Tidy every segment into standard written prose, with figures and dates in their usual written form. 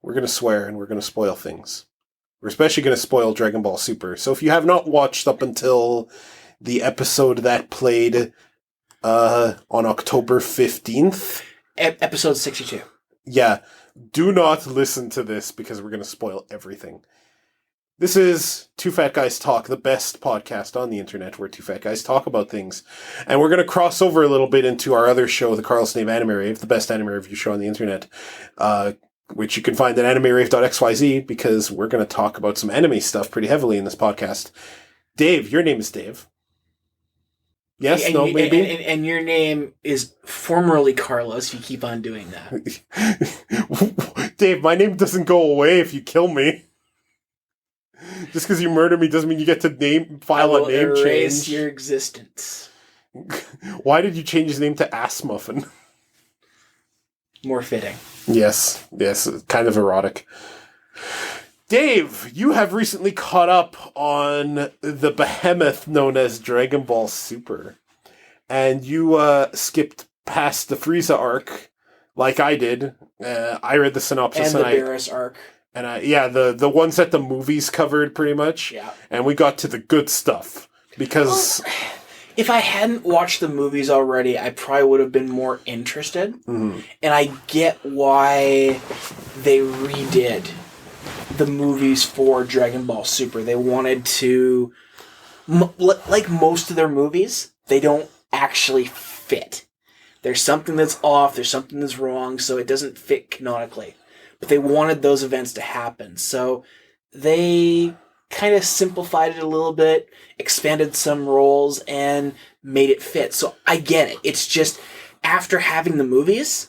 we're going to swear and we're going to spoil things. We're especially going to spoil Dragon Ball Super. So if you have not watched up until the episode that played on October 15th. Episode 62. Yeah. Do not listen to this because we're going to spoil everything. This is Two Fat Guys Talk, the best podcast on the internet where two fat guys talk about things. And we're going to cross over a little bit into our other show, the Carl Snave Anime Rave, the best anime review show on the internet, which you can find at animerave.xyz because we're going to talk about some anime stuff pretty heavily in this podcast. Dave, your name is Dave. Yes, no, maybe? And your name is formerly Carlos, if you keep on doing that. Dave, my name doesn't go away if you kill me. Just because you murder me doesn't mean you get to file a name change. Erase your existence. Why did you change his name to Ass Muffin? More fitting. Yes, kind of erotic. Dave, you have recently caught up on the behemoth known as Dragon Ball Super. And you skipped past the Frieza arc, like I did. I read the synopsis. And the Beerus arc. And the ones that the movies covered, pretty much. Yeah. And we got to the good stuff. Because... Well, if I hadn't watched the movies already, I probably would have been more interested. Mm-hmm. And I get why they redid the movies for Dragon Ball Super. They wanted to... like most of their movies, they don't actually fit. There's something that's off, there's something that's wrong, so it doesn't fit canonically. But they wanted those events to happen. So they kind of simplified it a little bit, expanded some roles, and made it fit. So I get it. It's just, after having the movies,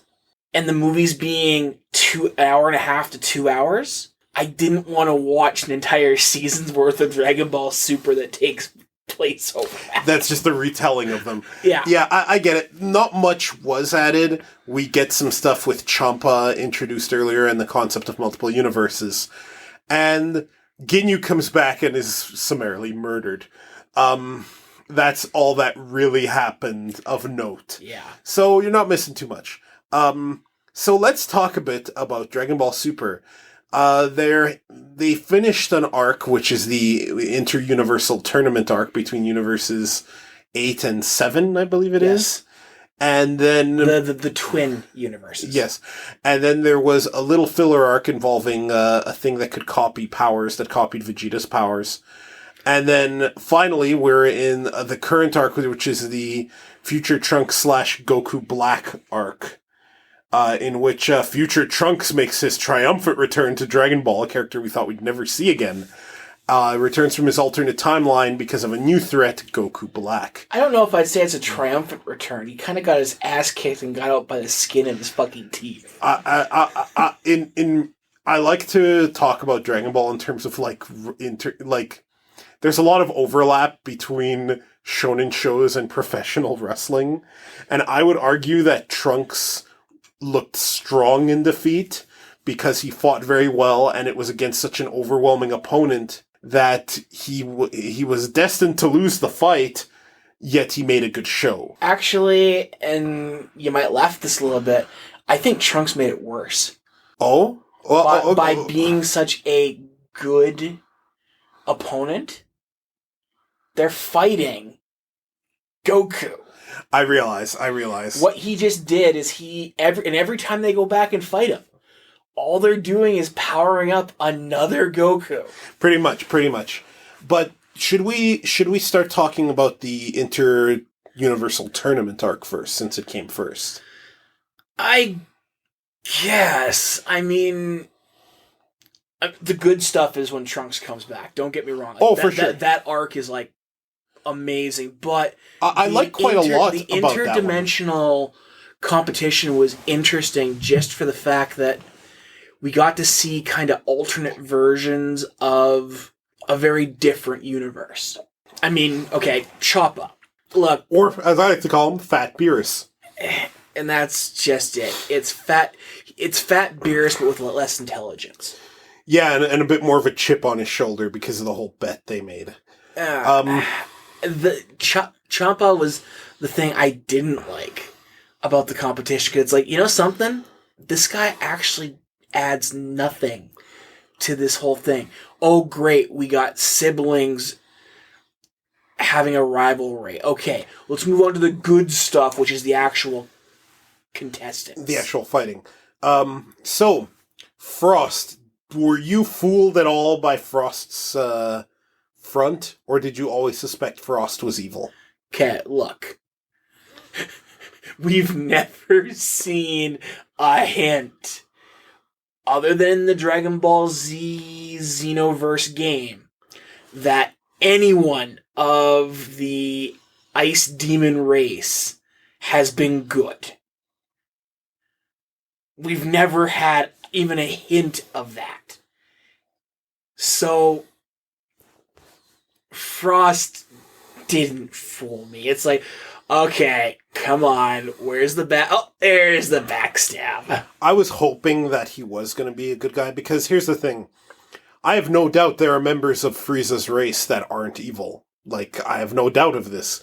and the movies being 1.5 hours to 2 hours, I didn't want to watch an entire season's worth of Dragon Ball Super that takes place so fast. That's just the retelling of them. Yeah. Yeah, I get it. Not much was added. We get some stuff with Champa introduced earlier and the concept of multiple universes. And Ginyu comes back and is summarily murdered. That's all that really happened of note. Yeah. So you're not missing too much. So let's talk a bit about Dragon Ball Super. They finished an arc, which is the Inter-Universal Tournament arc between universes 8 and 7, I believe it is. And then... The twin universes. Yes. And then there was a little filler arc involving a thing that could copy powers, that copied Vegeta's powers. And then finally, we're in the current arc, which is the Future Trunks / Goku Black arc. In which Future Trunks makes his triumphant return to Dragon Ball, a character we thought we'd never see again. Returns from his alternate timeline because of a new threat, Goku Black. I don't know if I'd say it's a triumphant return. He kind of got his ass kicked and got out by the skin of his fucking teeth. I like to talk about Dragon Ball in terms of there's a lot of overlap between shonen shows and professional wrestling, and I would argue that Trunks looked strong in defeat because he fought very well and it was against such an overwhelming opponent that he was destined to lose the fight, yet he made a good show. Actually, and you might laugh at this a little bit, I think Trunks made it worse. Oh? Well, by being such a good opponent, they're fighting Goku. I realize. What he just did is every time they go back and fight him, all they're doing is powering up another Goku. Pretty much. But should we start talking about the Inter-Universal Tournament arc first, since it came first? I guess. I mean, the good stuff is when Trunks comes back. Don't get me wrong. For sure. That arc is amazing, but I like quite a lot the about interdimensional competition was interesting just for the fact that we got to see kind of alternate versions of a very different universe. I mean, okay, Choppa. Look, or as I like to call him, Fat Beerus. And that's just it. It's Fat Beerus, but with less intelligence. Yeah, and a bit more of a chip on his shoulder because of the whole bet they made. The Champa was the thing I didn't like about the competition. Cause it's like, you know something? This guy actually adds nothing to this whole thing. Oh, great, we got siblings having a rivalry. Okay, let's move on to the good stuff, which is the actual contestants. The actual fighting. So, Frost, were you fooled at all by Frost's front, or did you always suspect Frost was evil? Okay, look. We've never seen a hint, other than the Dragon Ball Z Xenoverse game, that anyone of the Ice Demon race has been good. We've never had even a hint of that. So, Frost didn't fool me. It's like, okay, come on, where's the back? Oh, there's the backstab. I was hoping that he was going to be a good guy, because here's the thing. I have no doubt there are members of Frieza's race that aren't evil. Like, I have no doubt of this.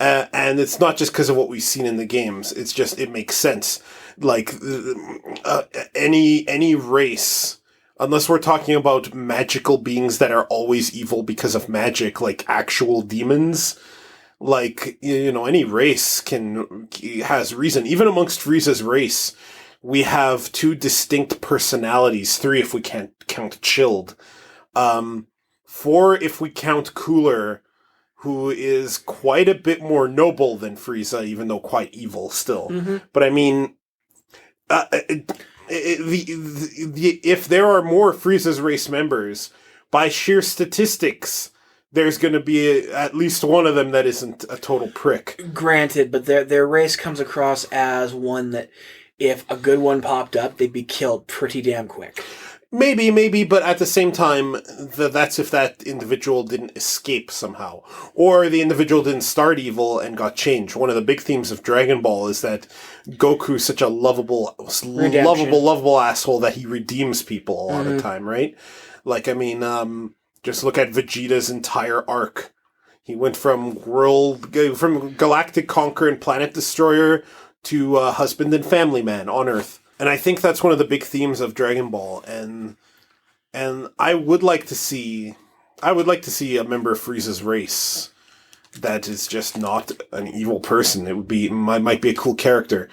And it's not just because of what we've seen in the games. It's just, it makes sense. Like, any race, unless we're talking about magical beings that are always evil because of magic, like actual demons, like, any race has reason. Even amongst Frieza's race, we have 2 distinct personalities, 3 if we can't count Chilled. 4 if we count Cooler, who is quite a bit more noble than Frieza, even though quite evil still. Mm-hmm. But I mean, if there are more Frieza's race members, by sheer statistics, there's going to be at least one of them that isn't a total prick. Granted, but their race comes across as one that if a good one popped up, they'd be killed pretty damn quick. Maybe, but at the same time, that's if that individual didn't escape somehow. Or the individual didn't start evil and got changed. One of the big themes of Dragon Ball is that Goku's such a lovable asshole that he redeems people a lot of the time, right? Like, I mean, just look at Vegeta's entire arc. He went from galactic conqueror and planet destroyer to husband and family man on Earth. And I think that's one of the big themes of Dragon Ball, and I would like to see a member of Frieza's race that is just not an evil person. Might be a cool character.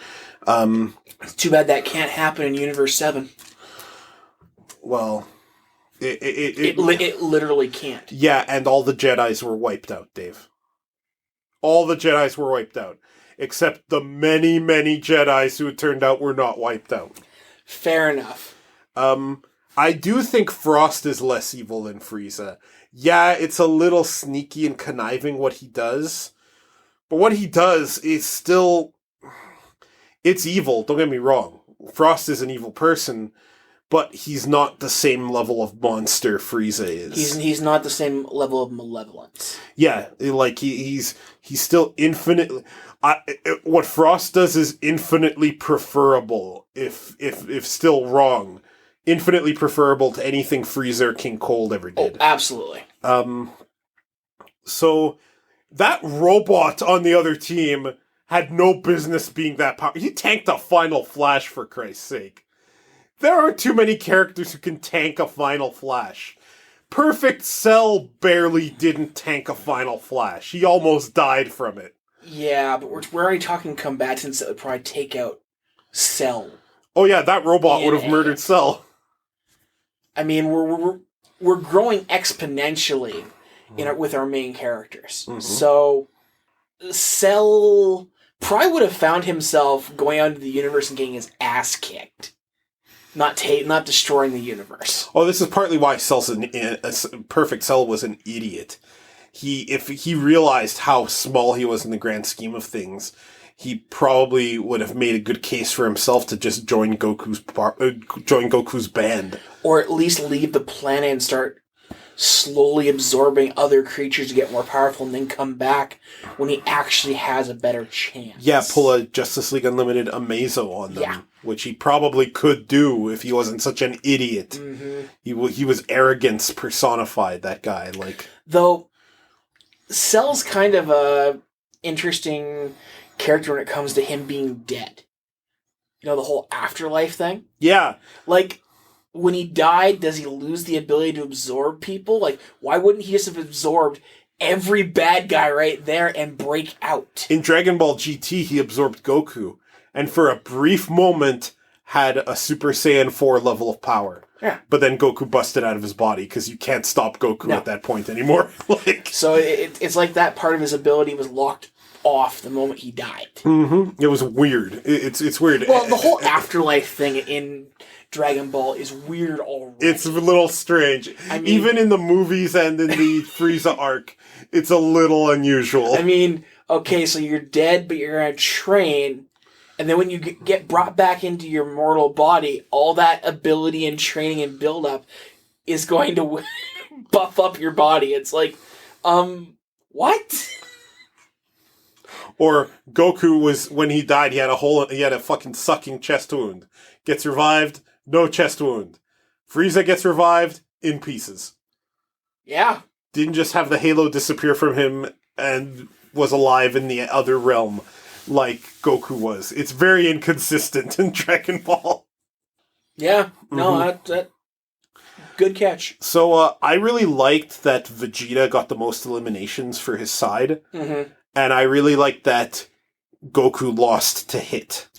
It's too bad that can't happen in Universe 7. Well, it literally can't. Yeah, and all the Jedis were wiped out, Dave. All the Jedis were wiped out. Except the many, many Jedis who it turned out were not wiped out. Fair enough. I do think Frost is less evil than Frieza. Yeah, it's a little sneaky and conniving what he does. But what he does is still... It's evil, don't get me wrong. Frost is an evil person, but he's not the same level of monster Frieza is. He's not the same level of malevolence. Yeah, like he's still infinitely... what Frost does is infinitely preferable, if still wrong. Infinitely preferable to anything Frieza or King Cold ever did. Oh, absolutely. So, that robot on the other team had no business being that powerful. He tanked a Final Flash, for Christ's sake. There aren't too many characters who can tank a Final Flash. Perfect Cell barely didn't tank a Final Flash. He almost died from it. Yeah, but we're already talking combatants that would probably take out Cell. Oh yeah, that robot would have murdered Cell. I mean, we're growing exponentially with our main characters. Mm-hmm. So Cell probably would have found himself going out into the universe and getting his ass kicked, not destroying the universe. Oh, this is partly why Perfect Cell was an idiot. If he realized how small he was in the grand scheme of things, he probably would have made a good case for himself to just join Goku's band, or at least leave the planet and start slowly absorbing other creatures to get more powerful, and then come back when he actually has a better chance. Yeah, pull a Justice League Unlimited Amazo on them, which he probably could do if he wasn't such an idiot. Mm-hmm. He was arrogance personified. That guy, though. Cell's kind of a interesting character when it comes to him being dead. You know, the whole afterlife thing? Yeah. Like, when he died, does he lose the ability to absorb people? Like, why wouldn't he just have absorbed every bad guy right there and break out? In Dragon Ball GT, he absorbed Goku, and for a brief moment had a Super Saiyan 4 level of power. Yeah. But then Goku busted out of his body, because you can't stop Goku at that point anymore. So it's like that part of his ability was locked off the moment he died. Mm-hmm. It was weird. It's weird. Well, the whole afterlife thing in Dragon Ball is weird already. It's a little strange. I mean, even in the movies and in the Frieza arc, it's a little unusual. I mean, okay, so you're dead, but you're going to train, and then when you get brought back into your mortal body, all that ability and training and build-up is going to buff up your body. It's like, what? Or Goku was, when he died, he had a fucking sucking chest wound. Gets revived, no chest wound. Frieza gets revived, in pieces. Yeah. Didn't just have the halo disappear from him and was alive in the other realm like Goku was. It's very inconsistent in Dragon Ball. Yeah. No, that good catch. So I really liked that Vegeta got the most eliminations for his side. Mm-hmm. And I really liked that Goku lost to Hit.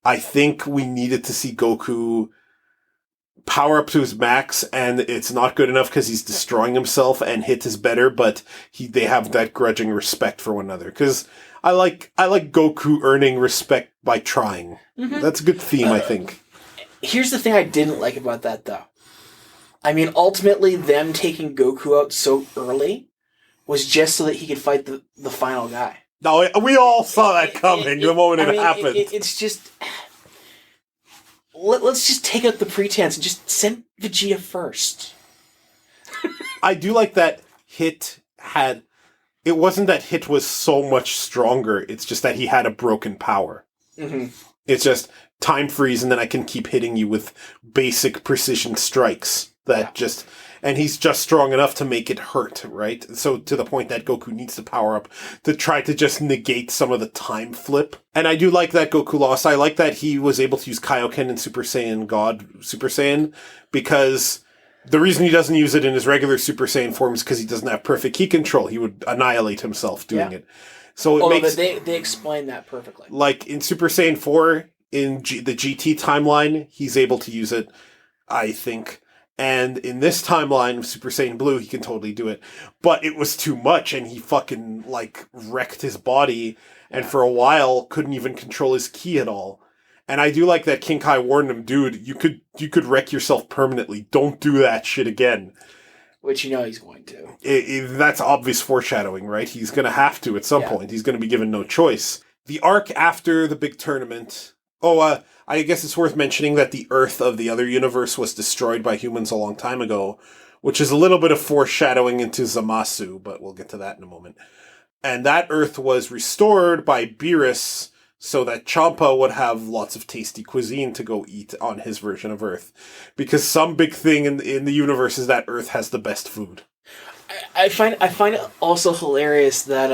I think we needed to see Goku power up to his max, and it's not good enough because he's destroying himself, and Hit is better, but they have that grudging respect for one another. Because I like Goku earning respect by trying. Mm-hmm. That's a good theme, I think. Here's the thing I didn't like about that, though. I mean, ultimately, them taking Goku out so early was just so that he could fight the final guy. No, we all saw that coming the moment it happened. It's just... Let's just take out the pretense and just send Vegeta first. I do like that Hit had... It wasn't that Hit was so much stronger, it's just that he had a broken power. Mm-hmm. It's just time freeze and then I can keep hitting you with basic precision strikes that just... And he's just strong enough to make it hurt, right? So to the point that Goku needs to power up to try to just negate some of the time flip. And I do like that Goku lost. I like that he was able to use Kaioken and Super Saiyan God Super Saiyan, because the reason he doesn't use it in his regular Super Saiyan form is because he doesn't have perfect ki control. He would annihilate himself doing it. So it makes... They explain that perfectly. Like in Super Saiyan 4, in the GT timeline, he's able to use it, I think. And in this timeline of Super Saiyan Blue, he can totally do it. But it was too much, and he fucking, wrecked his body, and for a while couldn't even control his ki at all. And I do like that King Kai warned him, dude, you could wreck yourself permanently. Don't do that shit again. Which he's going to. That's obvious foreshadowing, right? He's going to have to at some point. He's going to be given no choice. The arc after the big tournament... I guess it's worth mentioning that the Earth of the other universe was destroyed by humans a long time ago, which is a little bit of foreshadowing into Zamasu, but we'll get to that in a moment. And that Earth was restored by Beerus so that Champa would have lots of tasty cuisine to go eat on his version of Earth. Because some big thing in the universe is that Earth has the best food. I find it also hilarious that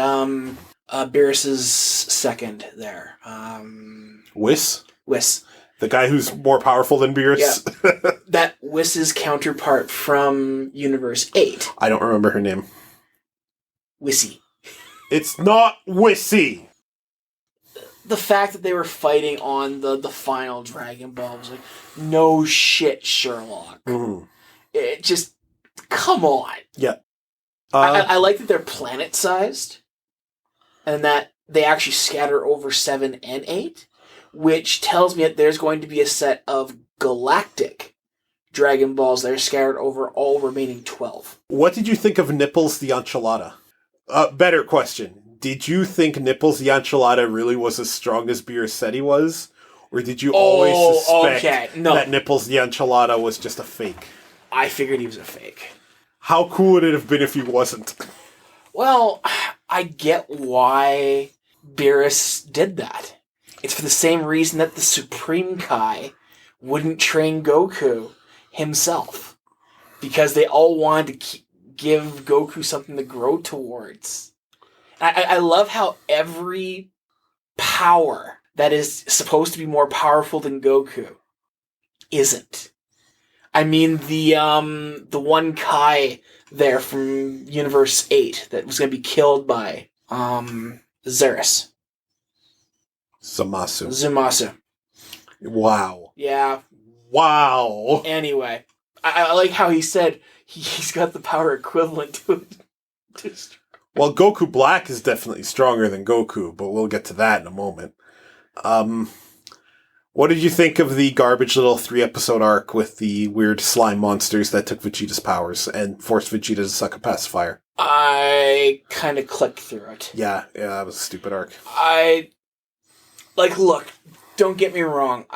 Beerus's second there. Whis? Whis. The guy who's more powerful than Beerus? Yeah. That Whis's counterpart from Universe 8. I don't remember her name. Wissy. It's not Wissy! The fact that they were fighting on the final Dragon Ball was like, no shit, Sherlock. Mm-hmm. It just, come on. Yeah. I like that they're planet-sized, and that they actually scatter over 7 and 8. Which tells me that there's going to be a set of galactic Dragon Balls that are scattered over all remaining 12. What did you think of Nipples the Enchilada? Better question. Did you think Nipples the Enchilada really was as strong as Beerus said he was? Or did you always suspect that Nipples the Enchilada was just a fake? I figured he was a fake. How cool would it have been if he wasn't? Well, I get why Beerus did that. It's for the same reason that the Supreme Kai wouldn't train Goku himself. Because they all wanted to give Goku something to grow towards. I love how every power that is supposed to be more powerful than Goku isn't. I mean the one Kai there from Universe 8 that was going to be killed by Zerus. Zumasu. Wow. Yeah. Wow. Anyway, I like how he said he's got the power equivalent to it. Well, Goku Black is definitely stronger than Goku, but we'll get to that in a moment. What did you think of the garbage little 3-episode arc with the weird slime monsters that took Vegeta's powers and forced Vegeta to suck a pacifier? I kind of clicked through it. Yeah, that was a stupid arc. Look, don't get me wrong.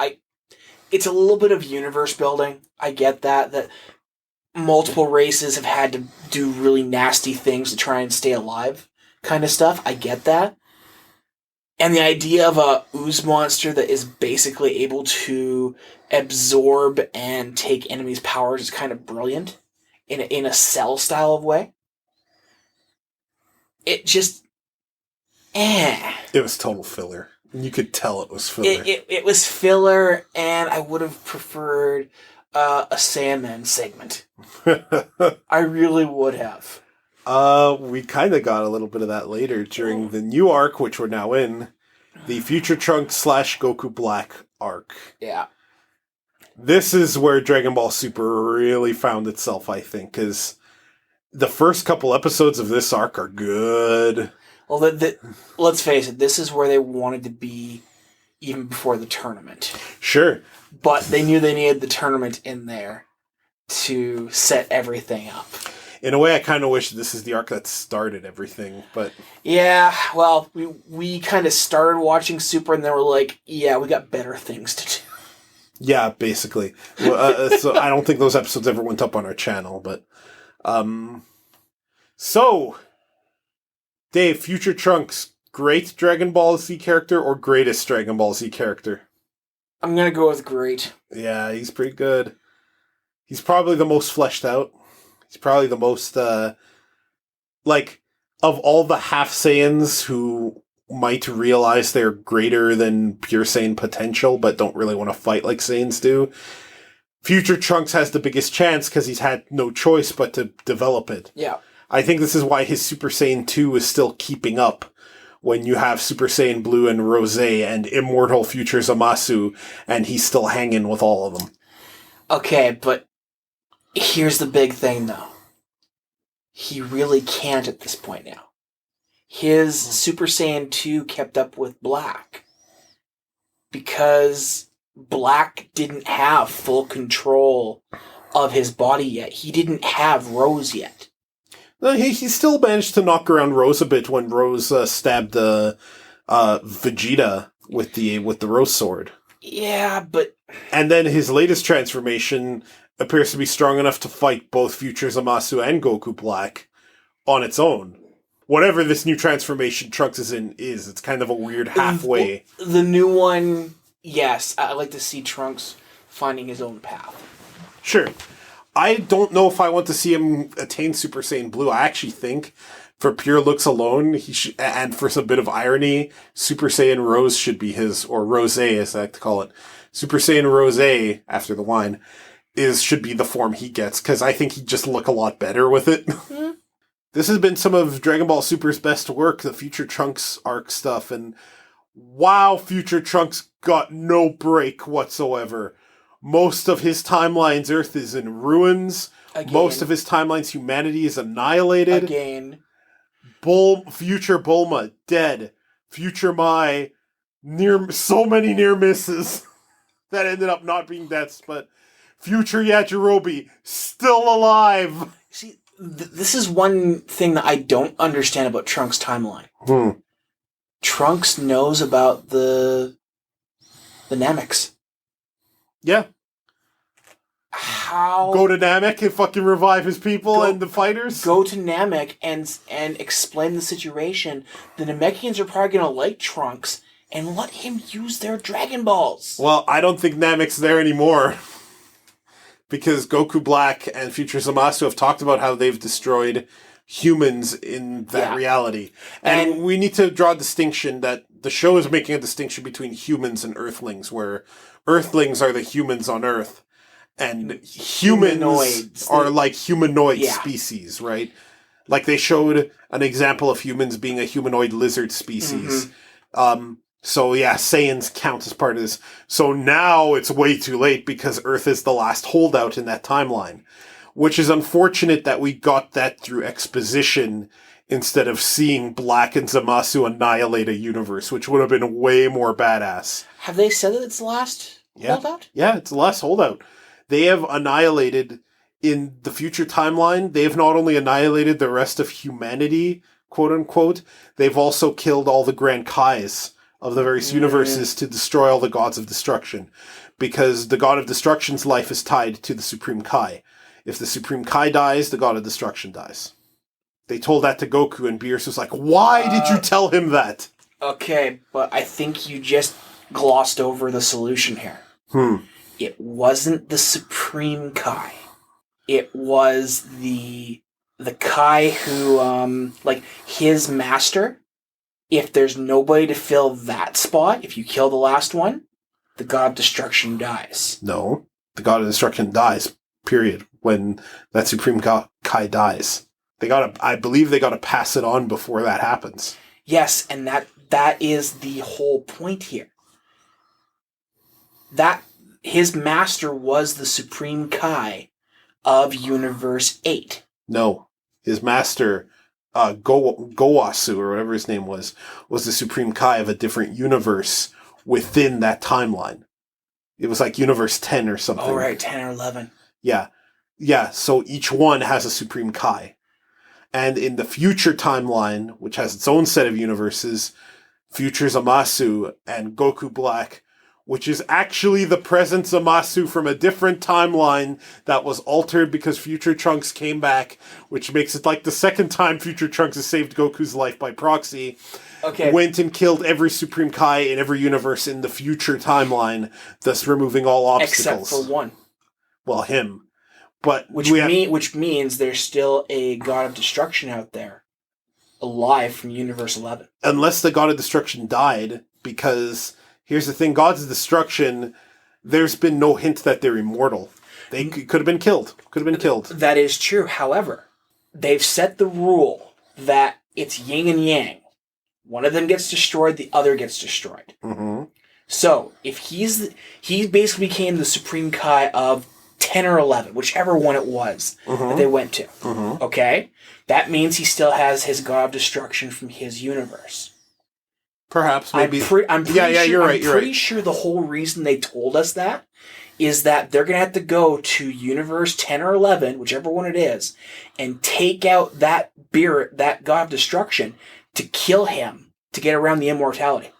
It's a little bit of universe building. I get that multiple races have had to do really nasty things to try and stay alive kind of stuff. I get that. And the idea of a ooze monster that is basically able to absorb and take enemies' powers is kind of brilliant in a Cell style of way. It just... It was total filler. You could tell it was filler. It was filler, and I would have preferred a Sandman segment. I really would have. We kind of got a little bit of that later during the new arc, which we're now in, the Future Trunks / Goku Black arc. Yeah. This is where Dragon Ball Super really found itself, I think, because the first couple episodes of this arc are good. Well, let's face it, this is where they wanted to be even before the tournament. Sure. But they knew they needed the tournament in there to set everything up. In a way, I kind of wish this is the arc that started everything, but... Yeah, well, we kind of started watching Super, and then we're like, yeah, we got better things to do. Yeah, basically. So I don't think those episodes ever went up on our channel, but... So... Dave, Future Trunks, great Dragon Ball Z character or greatest Dragon Ball Z character? I'm gonna go with great. Yeah, he's pretty good. He's probably the most fleshed out. He's probably the most, of all the half Saiyans who might realize they're greater than pure Saiyan potential, but don't really want to fight like Saiyans do, Future Trunks has the biggest chance because he's had no choice but to develop it. Yeah. I think this is why his Super Saiyan 2 is still keeping up when you have Super Saiyan Blue and Rosé and Immortal Future Zamasu, and he's still hanging with all of them. Okay, but here's the big thing, though. He really can't at this point now. His Super Saiyan 2 kept up with Black because Black didn't have full control of his body yet. He didn't have Rose yet. No, he still managed to knock around Rose a bit when Rose stabbed Vegeta with the Rose sword. Yeah, but... And then his latest transformation appears to be strong enough to fight both Future Zamasu and Goku Black on its own. Whatever this new transformation Trunks is in it's kind of a weird halfway. The new one, yes. I like to see Trunks finding his own path. Sure. I don't know if I want to see him attain Super Saiyan Blue. I actually think, for pure looks alone, and for some bit of irony, Super Saiyan Rose should be his, or Rosé as I like to call it. Super Saiyan Rosé, after the wine, should be the form he gets, because I think he'd just look a lot better with it. Mm-hmm. This has been some of Dragon Ball Super's best work, the Future Trunks arc stuff, and wow, Future Trunks got no break whatsoever. Most of his timeline's Earth is in ruins. Again. Most of his timeline's humanity is annihilated. Again. Future Bulma, dead. Future Mai, so many near misses that ended up not being deaths, but Future Yajirobe, still alive. See, this is one thing that I don't understand about Trunks' timeline. Trunks knows about the Nameks. Yeah. How... Go to Namek and fucking revive his people and the fighters? Go to Namek and explain the situation. The Namekians are probably going to like Trunks and let him use their Dragon Balls. Well, I don't think Namek's there anymore. Because Goku Black and Future Zamasu have talked about how they've destroyed humans in that reality. And we need to draw a distinction that the show is making a distinction between humans and Earthlings, where Earthlings are the humans on Earth, and humans are like humanoid Yeah. species, right? Like they showed an example of humans being a humanoid lizard species. So yeah, Saiyans count as part of this. So now it's way too late because Earth is the last holdout in that timeline, which is unfortunate that we got that through exposition instead of seeing Black and Zamasu annihilate a universe, which would have been way more badass. Have they said that it's the last holdout? Yeah, it's the last holdout. They have annihilated, in the future timeline, they have not only annihilated the rest of humanity, quote unquote, they've also killed all the Grand Kais of the various universes to destroy all the gods of destruction. Because the god of destruction's life is tied to the Supreme Kai. If the Supreme Kai dies, the god of destruction dies. They told that to Goku, and Beerus was like, why did you tell him that? Okay, but I think you just glossed over the solution here. It wasn't the Supreme Kai. It was the Kai who, like, his master. If there's nobody to fill that spot, if you kill the last one, the god of destruction dies. No, the god of destruction dies, period, when that Supreme Kai dies. I believe they gotta pass it on before that happens. Yes, and that is the whole point here. That his master was the Supreme Kai of Universe 8. No, his master, Gowasu, or whatever his name was the Supreme Kai of a different universe within that timeline. It was like Universe 10 or something. Oh, right, 10 or 11. Yeah. Yeah, so each one has a Supreme Kai. And in the future timeline, which has its own set of universes, Future Zamasu and Goku Black, which is actually the present Zamasu from a different timeline that was altered because Future Trunks came back, which makes it like the second time Future Trunks has saved Goku's life by proxy. Okay. Went and killed every Supreme Kai in every universe in the future timeline, thus removing all obstacles. Except for one. Well, him. But which means there's still a god of destruction out there, alive from Universe 11. Unless the god of destruction died, because here's the thing, gods of destruction, there's been no hint that they're immortal. They could have been killed. That is true. However, they've set the rule that it's yin and yang. One of them gets destroyed, the other gets destroyed. Mm-hmm. So, if he basically became the Supreme Kai of 10 or 11, whichever one it was that they went to. Mm-hmm. Okay? That means he still has his god of destruction from his universe. Perhaps, maybe. I'm pretty sure the whole reason they told us that is that they're going to have to go to Universe 10 or 11, whichever one it is, and take out that god of destruction to kill him to get around the immortality.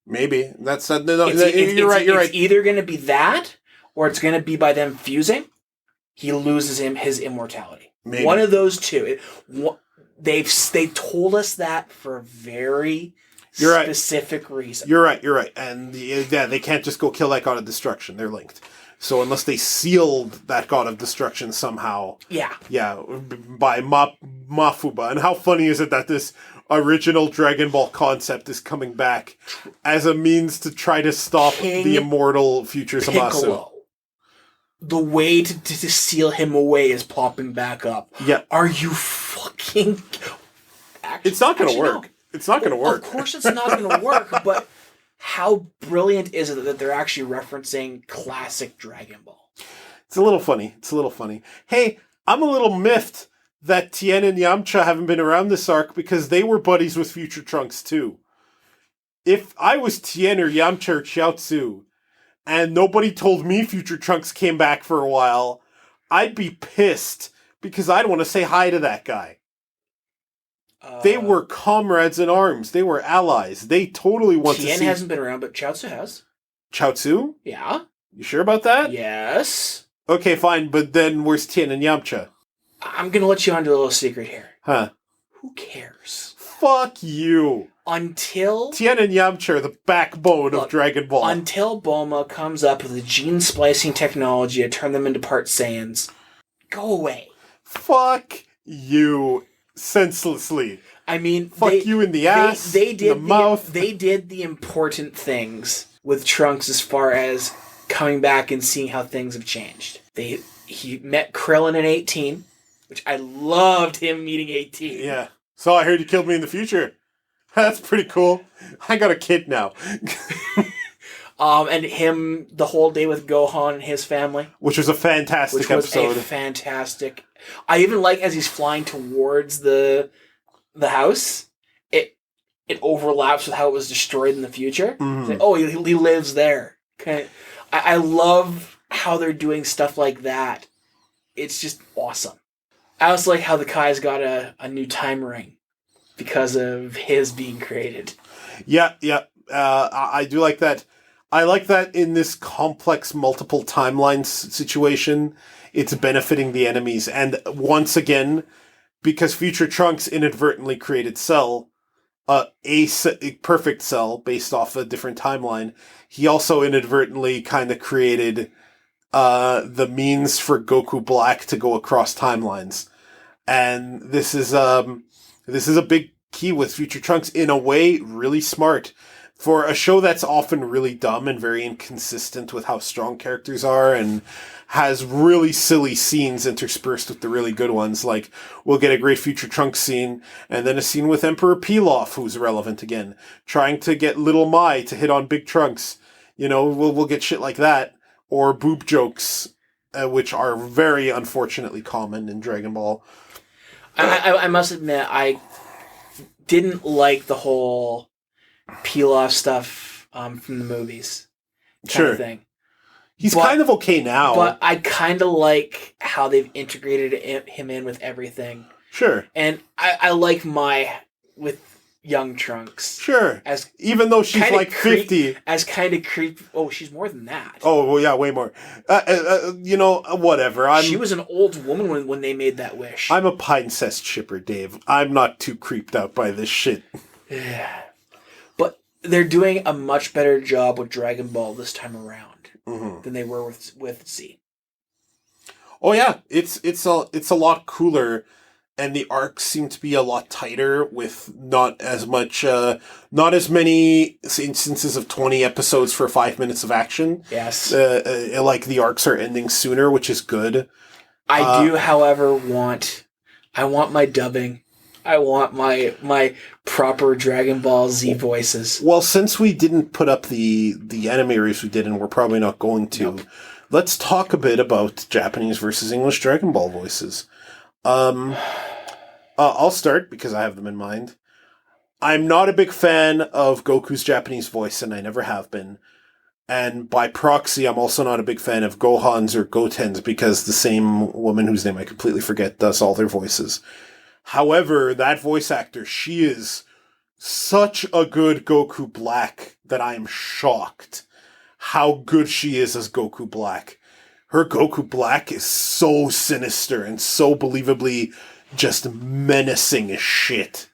Maybe. You're right. It's either going to be that, or it's going to be by them fusing. He loses his immortality. Maybe. One of those two. They told us that for a very specific reason. You're right. And they can't just go kill that god of destruction. They're linked. So unless they sealed that god of destruction somehow. Yeah, by Mafuba. And how funny is it that this original Dragon Ball concept is coming back as a means to try to stop the immortal Future Zamasu? The way to seal him away is popping back up. Yeah. Are you fucking... It's not going to work. No. It's not going to work. Of course it's not going to work, but how brilliant is it that they're actually referencing classic Dragon Ball? It's a little funny. Hey, I'm a little miffed that Tien and Yamcha haven't been around this arc because they were buddies with Future Trunks too. If I was Tien or Yamcha or Chiaotzu, and nobody told me Future Trunks came back for a while, I'd be pissed because I'd want to say hi to that guy. They were comrades in arms. They were allies. They totally want to see... Tien hasn't been around, but Chiaotzu has. Chiaotzu? Yeah. You sure about that? Yes. Okay, fine, but then where's Tien and Yamcha? I'm going to let you onto a little secret here. Huh? Who cares? Fuck you. Until... Tien and Yamcha are the backbone of Dragon Ball. Until Bulma comes up with the gene splicing technology to turn them into part Saiyans. Go away. Fuck you. Senselessly. I mean... Fuck you in the ass, in the mouth. They did the important things with Trunks as far as coming back and seeing how things have changed. He met Krillin in 18, which I loved him meeting 18. Yeah. So I heard you killed me in the future. That's pretty cool. I got a kid now. And him the whole day with Gohan and his family. Which was a fantastic episode. Fantastic. I even like as he's flying towards the house, it overlaps with how it was destroyed in the future. Mm-hmm. Like, oh, he lives there. I love how they're doing stuff like that. It's just awesome. I also like how the Kai's got a new time ring because of his being created. Yeah. I do like that. I like that in this complex multiple timelines situation, it's benefiting the enemies. And once again, because Future Trunks inadvertently created Cell, a perfect Cell based off a different timeline, he also inadvertently kind of created the means for Goku Black to go across timelines. And this is a big key with Future Trunks, in a way really smart. For a show that's often really dumb and very inconsistent with how strong characters are and has really silly scenes interspersed with the really good ones, like we'll get a great Future Trunks scene and then a scene with Emperor Pilaf, who's relevant again, trying to get Little Mai to hit on Big Trunks. You know, we'll get shit like that. Or boob jokes, which are very unfortunately common in Dragon Ball. I must admit, I didn't like the whole Pilaf stuff from the movies. Kind of thing. He's kind of okay now. But I kind of like how they've integrated him in with everything. Sure. And I like Mai with young Trunks. Sure. Even though she's like 50. As kind of creep. Oh, she's more than that. Oh, well, yeah, way more. Whatever. She was an old woman when they made that wish. I'm a Pinecest shipper, Dave. I'm not too creeped out by this shit. Yeah. But they're doing a much better job with Dragon Ball this time around than they were with Z. Oh yeah, it's a lot cooler, and the arcs seem to be a lot tighter with not as many instances of 20 episodes for 5 minutes of action. Yes. Like the arcs are ending sooner, which is good. I do, however, want my dubbing. I want my proper Dragon Ball Z voices. Well, since we didn't put up the animators we did, and we're probably not going to, let's talk a bit about Japanese versus English Dragon Ball voices. I'll start because I have them in mind. I'm not a big fan of Goku's Japanese voice, and I never have been. And by proxy, I'm also not a big fan of Gohan's or Goten's because the same woman whose name I completely forget does all their voices. However, that voice actor, she is such a good Goku Black that I am shocked how good she is as Goku Black. Her Goku Black is so sinister and so believably just menacing as shit,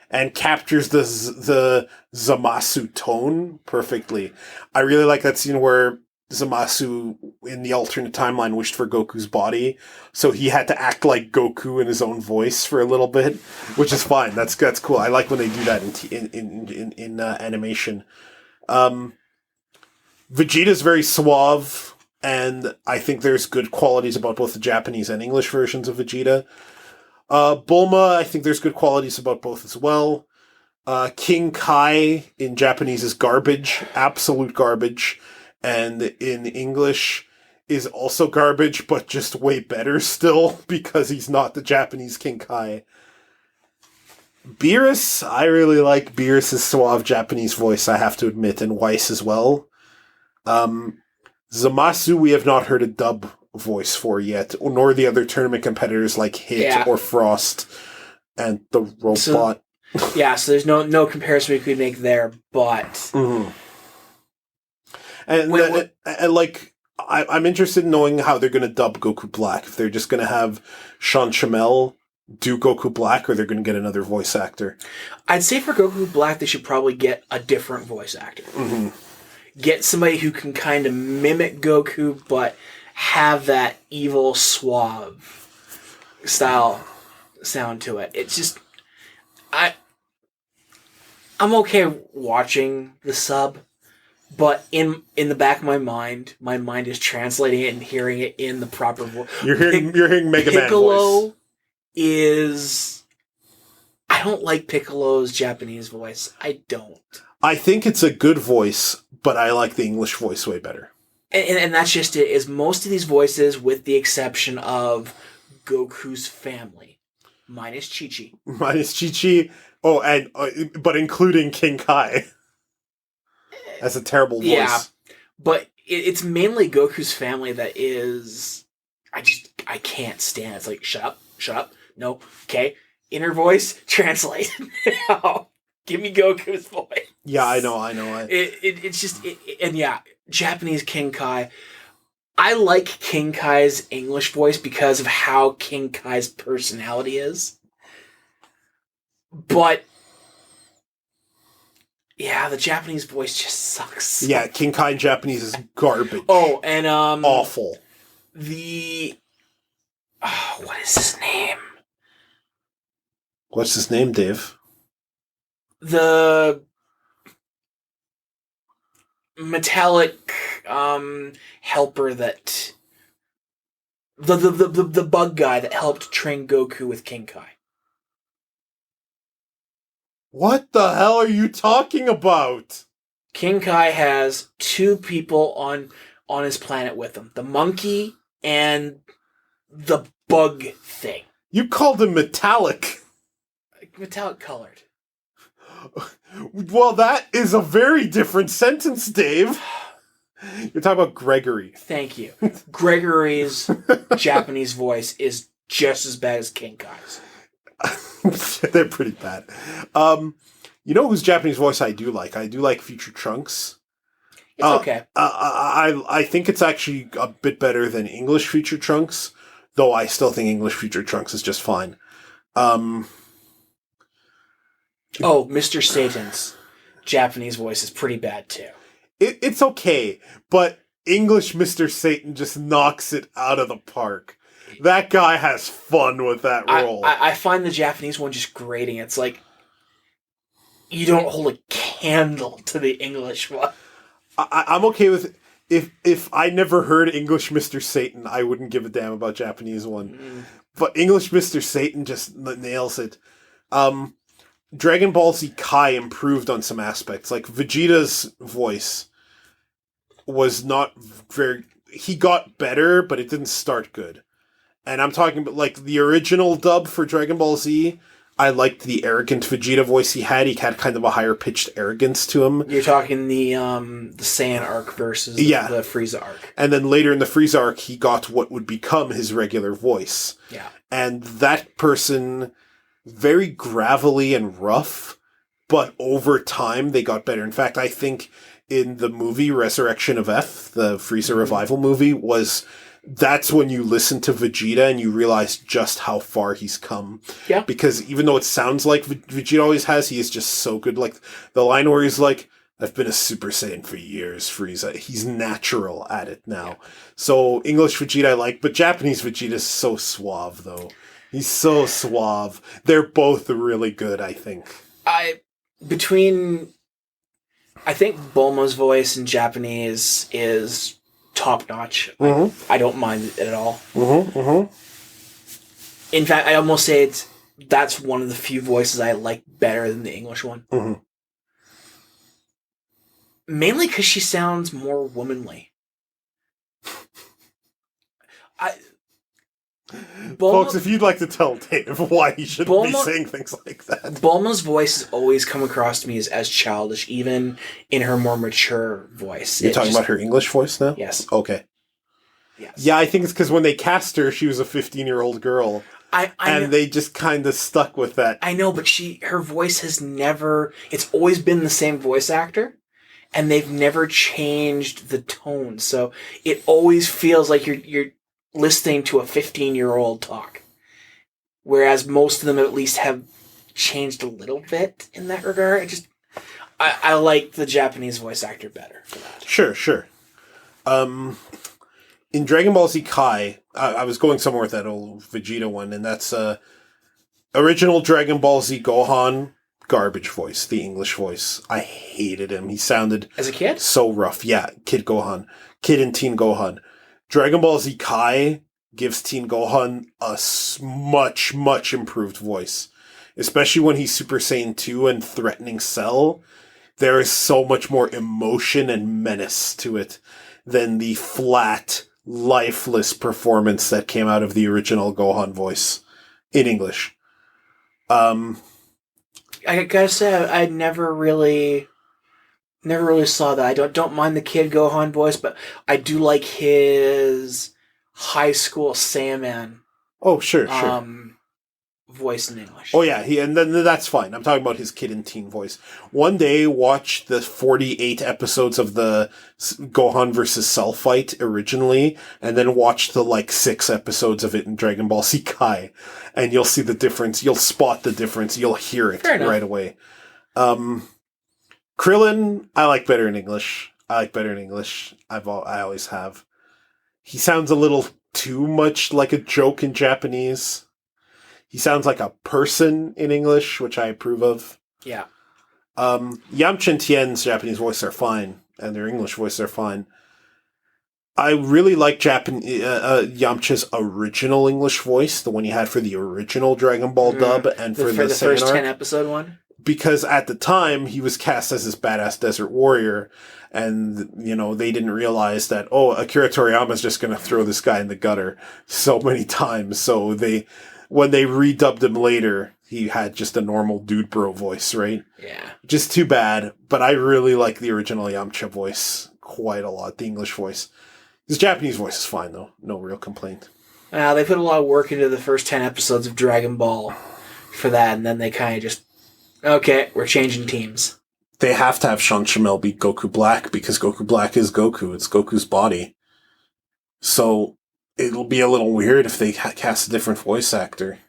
and captures the Zamasu tone perfectly. I really like that scene where Zamasu in the alternate timeline wished for Goku's body, so he had to act like Goku in his own voice for a little bit, which is fine. That's cool. I like when they do that in animation. Vegeta's very suave, and I think there's good qualities about both the Japanese and English versions of Vegeta. Bulma, I think there's good qualities about both as well. King Kai in Japanese is garbage, absolute garbage. And in English is also garbage, but just way better still, because he's not the Japanese King Kai. Beerus, I really like Beerus' suave Japanese voice, I have to admit, and Weiss as well. Zamasu, we have not heard a dub voice for yet, nor the other tournament competitors like Hit or Frost and the robot. So there's no comparison we could make there, but... Mm-hmm. And I'm interested in knowing how they're going to dub Goku Black. If they're just going to have Sean Chamel do Goku Black, or they're going to get another voice actor. I'd say for Goku Black, they should probably get a different voice actor. Mm-hmm. Get somebody who can kind of mimic Goku, but have that evil, suave style sound to it. It's just... I'm okay watching the sub, But in the back of my mind is translating it and hearing it in the proper voice. You're hearing Mega Man Piccolo voice. is... I don't like Piccolo's Japanese voice. I don't. I think it's a good voice, but I like the English voice way better. And that's just it, is most of these voices, with the exception of Goku's family, minus Chi-Chi. Minus Chi-Chi. Oh, and but including King Kai. That's a terrible voice. Yeah, but it's mainly Goku's family that is... I can't stand it. It's like, shut up, no, okay, inner voice, translate. No, give me Goku's voice. Yeah, I know. It's just... and yeah, Japanese King Kai. I like King Kai's English voice because of how King Kai's personality is. But... yeah, the Japanese voice just sucks. Yeah, King Kai in Japanese is garbage. Oh, and awful. What is his name? What's his name, Dave? The metallic helper that the bug guy that helped train Goku with King Kai. What the hell are you talking about? King Kai has two people on his planet with him. The monkey and the bug thing. You called him metallic. Metallic colored. Well, that is a very different sentence, Dave. You're talking about Gregory. Thank you. Gregory's Japanese voice is just as bad as King Kai's. They're pretty bad. You know whose Japanese voice I do like? I do like Future Trunks. It's okay. I think it's actually a bit better than English Future Trunks, though I still think English Future Trunks is just fine. Mr. Satan's Japanese voice is pretty bad too. It's okay, but English Mr. Satan just knocks it out of the park. That guy has fun with that role. I find the Japanese one just grating. It's like, you don't hold a candle to the English one. I'm okay with... If I never heard English Mr. Satan, I wouldn't give a damn about Japanese one. But English Mr. Satan just nails it. Dragon Ball Z Kai improved on some aspects. Like, Vegeta's voice was not very... He got better, but it didn't start good. And I'm talking about, like, the original dub for Dragon Ball Z, I liked the arrogant Vegeta voice he had. He had kind of a higher-pitched arrogance to him. You're talking the Saiyan arc versus the Frieza arc. And then later in the Frieza arc, he got what would become his regular voice. Yeah. And that person, very gravelly and rough, but over time they got better. In fact, I think in the movie Resurrection of F, the Frieza revival movie, that's when you listen to Vegeta and you realize just how far he's come. Yeah. Because even though it sounds like Vegeta always has, he is just so good. Like, the line where he's like, I've been a Super Saiyan for years, Frieza. He's natural at it now. Yeah. So, English Vegeta I like, but Japanese Vegeta is so suave, though. He's so suave. They're both really good, I think. I think Bulma's voice in Japanese is top notch. Mm-hmm. I don't mind it at all. Mm-hmm, mm-hmm. In fact, I almost say that's one of the few voices I like better than the English one. Mm-hmm. Mainly because she sounds more womanly. Folks, if you'd like to tell Dave why he shouldn't be saying things like that. Bulma's voice has always come across to me as childish, even in her more mature voice. You're talking about her English voice now? Yes. Okay. Yes. Yeah, I think it's because when they cast her, she was a 15-year-old girl. And they just kind of stuck with that. I know, but her voice has never... It's always been the same voice actor, and they've never changed the tone. So it always feels like you're listening to a 15-year-old talk. Whereas most of them at least have changed a little bit in that regard. I like the Japanese voice actor better for that. Sure. In Dragon Ball Z Kai, I was going somewhere with that old Vegeta one, and that's original Dragon Ball Z Gohan garbage voice, the English voice. I hated him. He sounded As a kid? so rough. Yeah, Kid and Teen Gohan. Dragon Ball Z Kai gives Teen Gohan a much, much improved voice. Especially when he's Super Saiyan 2 and threatening Cell. There is so much more emotion and menace to it than the flat, lifeless performance that came out of the original Gohan voice in English. I gotta say, I never really saw that. I don't mind the Kid Gohan voice, but I do like his high school Saiyaman. Oh, sure. Voice in English. Oh, yeah, and then that's fine. I'm talking about his kid and teen voice. One day, watch the 48 episodes of the Gohan versus Cell fight originally, and then watch the, 6 episodes of it in Dragon Ball Z Kai, and you'll see the difference. You'll spot the difference. You'll hear it right away. Krillin, I like better in English. I always have. He sounds a little too much like a joke in Japanese. He sounds like a person in English, which I approve of. Yeah. Yamcha and Tien's Japanese voices are fine, and their English voices are fine. I really like Yamcha's original English voice, the one he had for the original Dragon Ball dub, and for the first 10 episode one. Because at the time, he was cast as this badass desert warrior, and, they didn't realize that, Akira Toriyama's just going to throw this guy in the gutter so many times, so when they redubbed him later, he had just a normal dude bro voice, right? Yeah. Just too bad, but I really like the original Yamcha voice quite a lot, the English voice. His Japanese voice is fine, though. No real complaint. They put a lot of work into the first 10 episodes of Dragon Ball for that, and then they kind of just, okay, we're changing teams. They have to have Sean Shamel beat Goku Black, because Goku Black is Goku. It's Goku's body. So it'll be a little weird if they cast a different voice actor.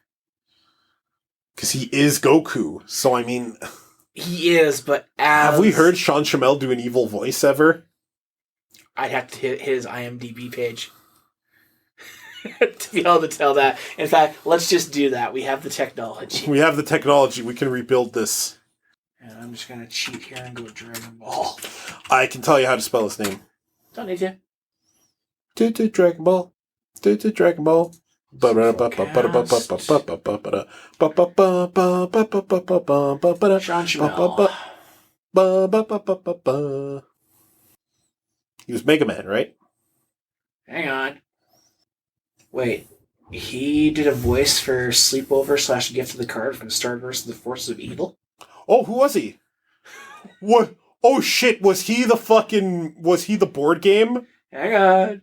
Because he is Goku. So, I mean... He is, but as... Have we heard Sean Shamel do an evil voice ever? I'd have to hit his IMDb page to be able to tell that. In fact, let's just do that. We have the technology. We have the technology. We can rebuild this. And I'm just going to cheat here and go Dragon Ball. I can tell you how to spell his name. Don't need to. Dragon Ball. Dragon Ball. Sean Shamel. He was Mega Man, right? Hang on. Wait. He did a voice for Sleepover / Gift of the Card from Star vs. the Forces of Evil? Oh, who was he? What? Oh, shit. Was he the board game? Hang on.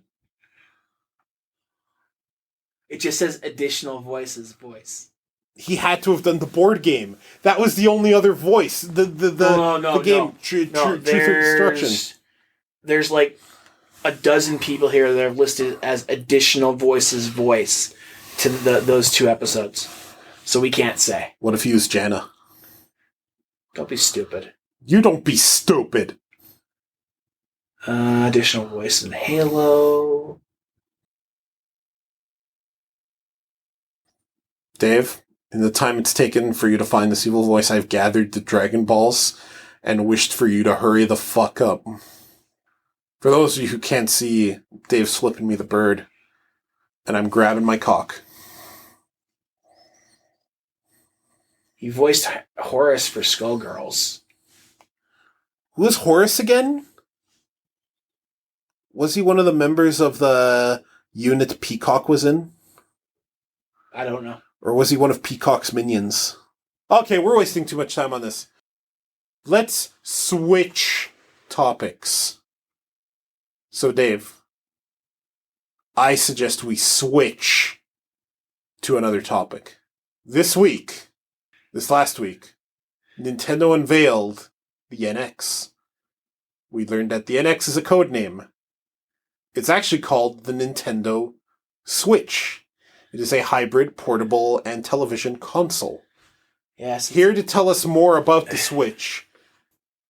It just says additional voices voice. He had to have done the board game. That was the only other voice. The game. Truth or Destruction. There's like a dozen people here that are listed as additional voices voice to those 2 episodes. So we can't say. What if he was Janna? Don't be stupid. You don't be stupid. Additional voice in Halo. Dave, in the time it's taken for you to find this evil voice, I've gathered the Dragon Balls and wished for you to hurry the fuck up. For those of you who can't see, Dave's flipping me the bird, and I'm grabbing my cock. He voiced Horus for Skullgirls. Who is Horus again? Was he one of the members of the unit Peacock was in? I don't know. Or was he one of Peacock's minions? Okay, we're wasting too much time on this. Let's switch topics. So, Dave, I suggest we switch to another topic. This last week, Nintendo unveiled the NX. We learned that the NX is a code name. It's actually called the Nintendo Switch. It is a hybrid, portable, and television console. Yes. Here to tell us more about the Switch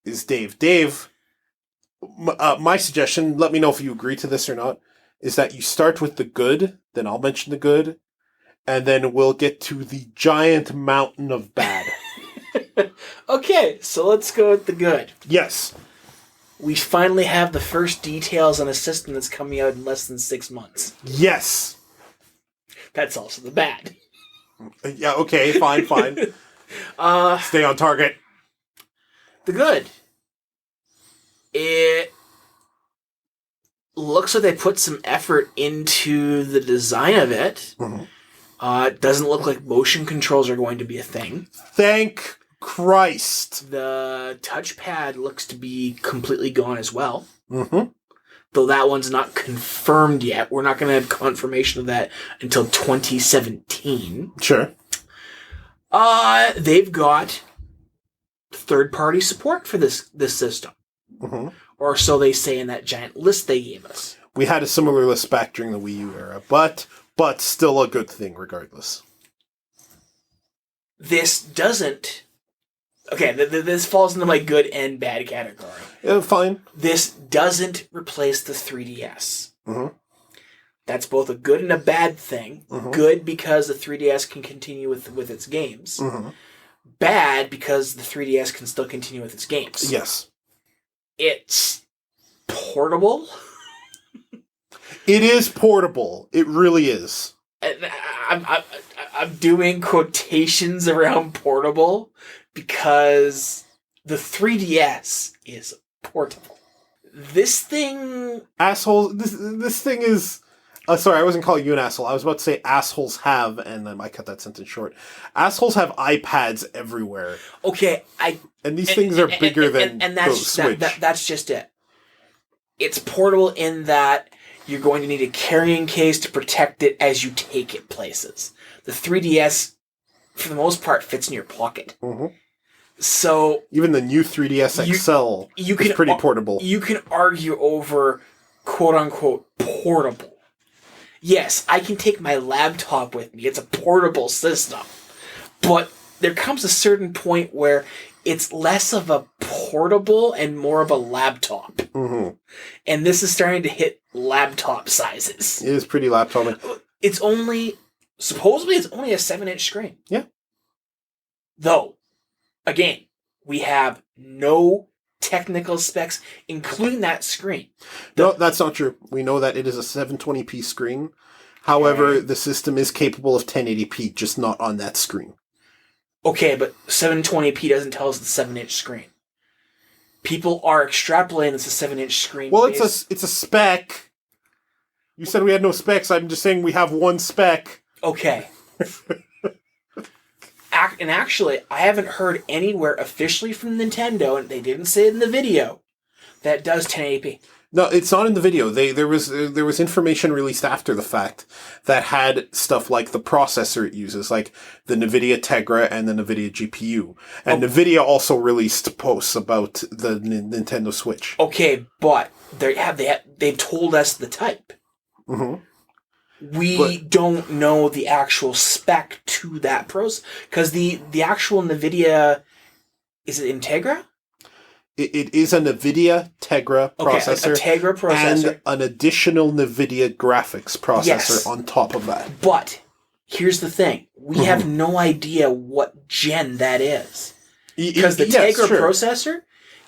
is Dave. Dave, my suggestion, let me know if you agree to this or not, is that you start with the good, then I'll mention the good, and then we'll get to the giant mountain of bad. Okay, so let's go with the good. Yes. We finally have the first details on a system that's coming out in less than 6 months. Yes. That's also the bad. Yeah, okay, fine. Stay on target. The good. It looks like they put some effort into the design of it. Mm-hmm. It doesn't look like motion controls are going to be a thing. Thank Christ. The touchpad looks to be completely gone as well. Mm-hmm. Though that one's not confirmed yet. We're not going to have confirmation of that until 2017. Sure. They've got third-party support for this system. Mm-hmm. Or so they say in that giant list they gave us. We had a similar list back during the Wii U era, but still a good thing regardless. This doesn't... Okay, this falls into my good and bad category. Fine. This doesn't replace the 3DS. Mm-hmm. That's both a good and a bad thing. Mm-hmm. Good because the 3DS can continue with its games. Mm-hmm. Bad because the 3DS can still continue with its games. Yes. It's portable. It is portable. It really is. And I'm doing quotations around portable because the 3DS is portable. This thing... Asshole, this thing is... sorry, I wasn't calling you an asshole. I was about to say assholes have, and then I cut that sentence short. Assholes have iPads everywhere. Okay, And these things are bigger than that's, the Switch. That's just it. It's portable in that you're going to need a carrying case to protect it as you take it places. The 3DS, for the most part, fits in your pocket. Mm-hmm. So even the new 3DS XL is pretty portable. You can argue over quote-unquote portable. Yes, I can take my laptop with me. It's a portable system. But there comes a certain point where it's less of a portable and more of a laptop. Mm-hmm. And this is starting to hit laptop sizes. It is pretty laptop. Supposedly it's only a 7-inch screen. Yeah. Though, again, we have no technical specs, including that screen. No, that's not true. We know that it is a 720p screen. However, the system is capable of 1080p, just not on that screen. Okay, but 720p doesn't tell us it's a 7-inch screen. People are extrapolating it's a 7-inch screen. Well, it's a spec. You said we had no specs. I'm just saying we have one spec. Okay. And actually, I haven't heard anywhere officially from Nintendo, and they didn't say it in the video, that it does 1080p. No, it's not in the video. There was information released after the fact that had stuff like the processor it uses, like the NVIDIA Tegra and the NVIDIA GPU. And NVIDIA also released posts about the Nintendo Switch. Okay, but they've told us the type. Mm-hmm. We don't know the actual spec to that processor. Because the actual NVIDIA... Is it Integra? It is a NVIDIA Tegra processor. Okay, a Tegra processor. And an additional NVIDIA graphics processor on top of that. But here's the thing. We have no idea what gen that is. Because the Tegra processor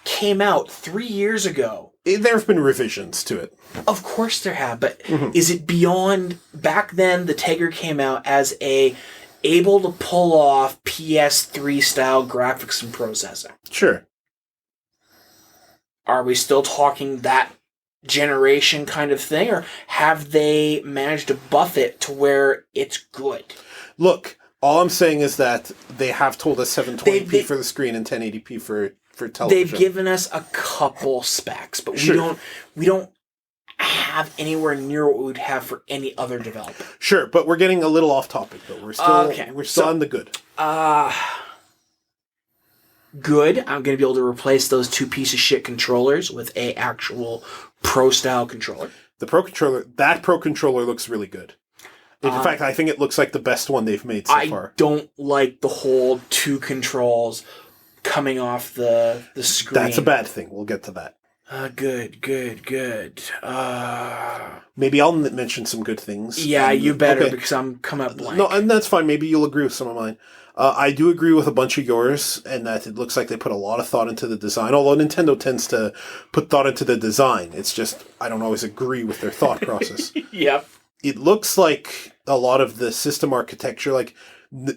came out 3 years ago. There have been revisions to it. Of course there have, but is it beyond... Back then, the Tegra came out as able to pull off PS3-style graphics and processor. Sure. Are we still talking that generation kind of thing, or have they managed to buff it to where it's good? Look, all I'm saying is that they have told us 720p for the screen and 1080p for television. They've given us a couple specs, but we don't have anywhere near what we would have for any other developer. Sure, but we're getting a little off topic though. We're still on the good. Good. I'm going to be able to replace those 2 piece of shit controllers with a actual Pro style controller. That Pro controller looks really good. In fact, I think it looks like the best one they've made so far. I don't like the whole 2 controls coming off the screen. That's a bad thing. We'll get to that. Good. Maybe I'll mention some good things. Yeah, you better, okay. because I'm coming up blank. No, and that's fine. Maybe you'll agree with some of mine. I do agree with a bunch of yours, and that it looks like they put a lot of thought into the design, although Nintendo tends to put thought into the design. It's just, I don't always agree with their thought process. Yep. It looks like a lot of the system architecture, like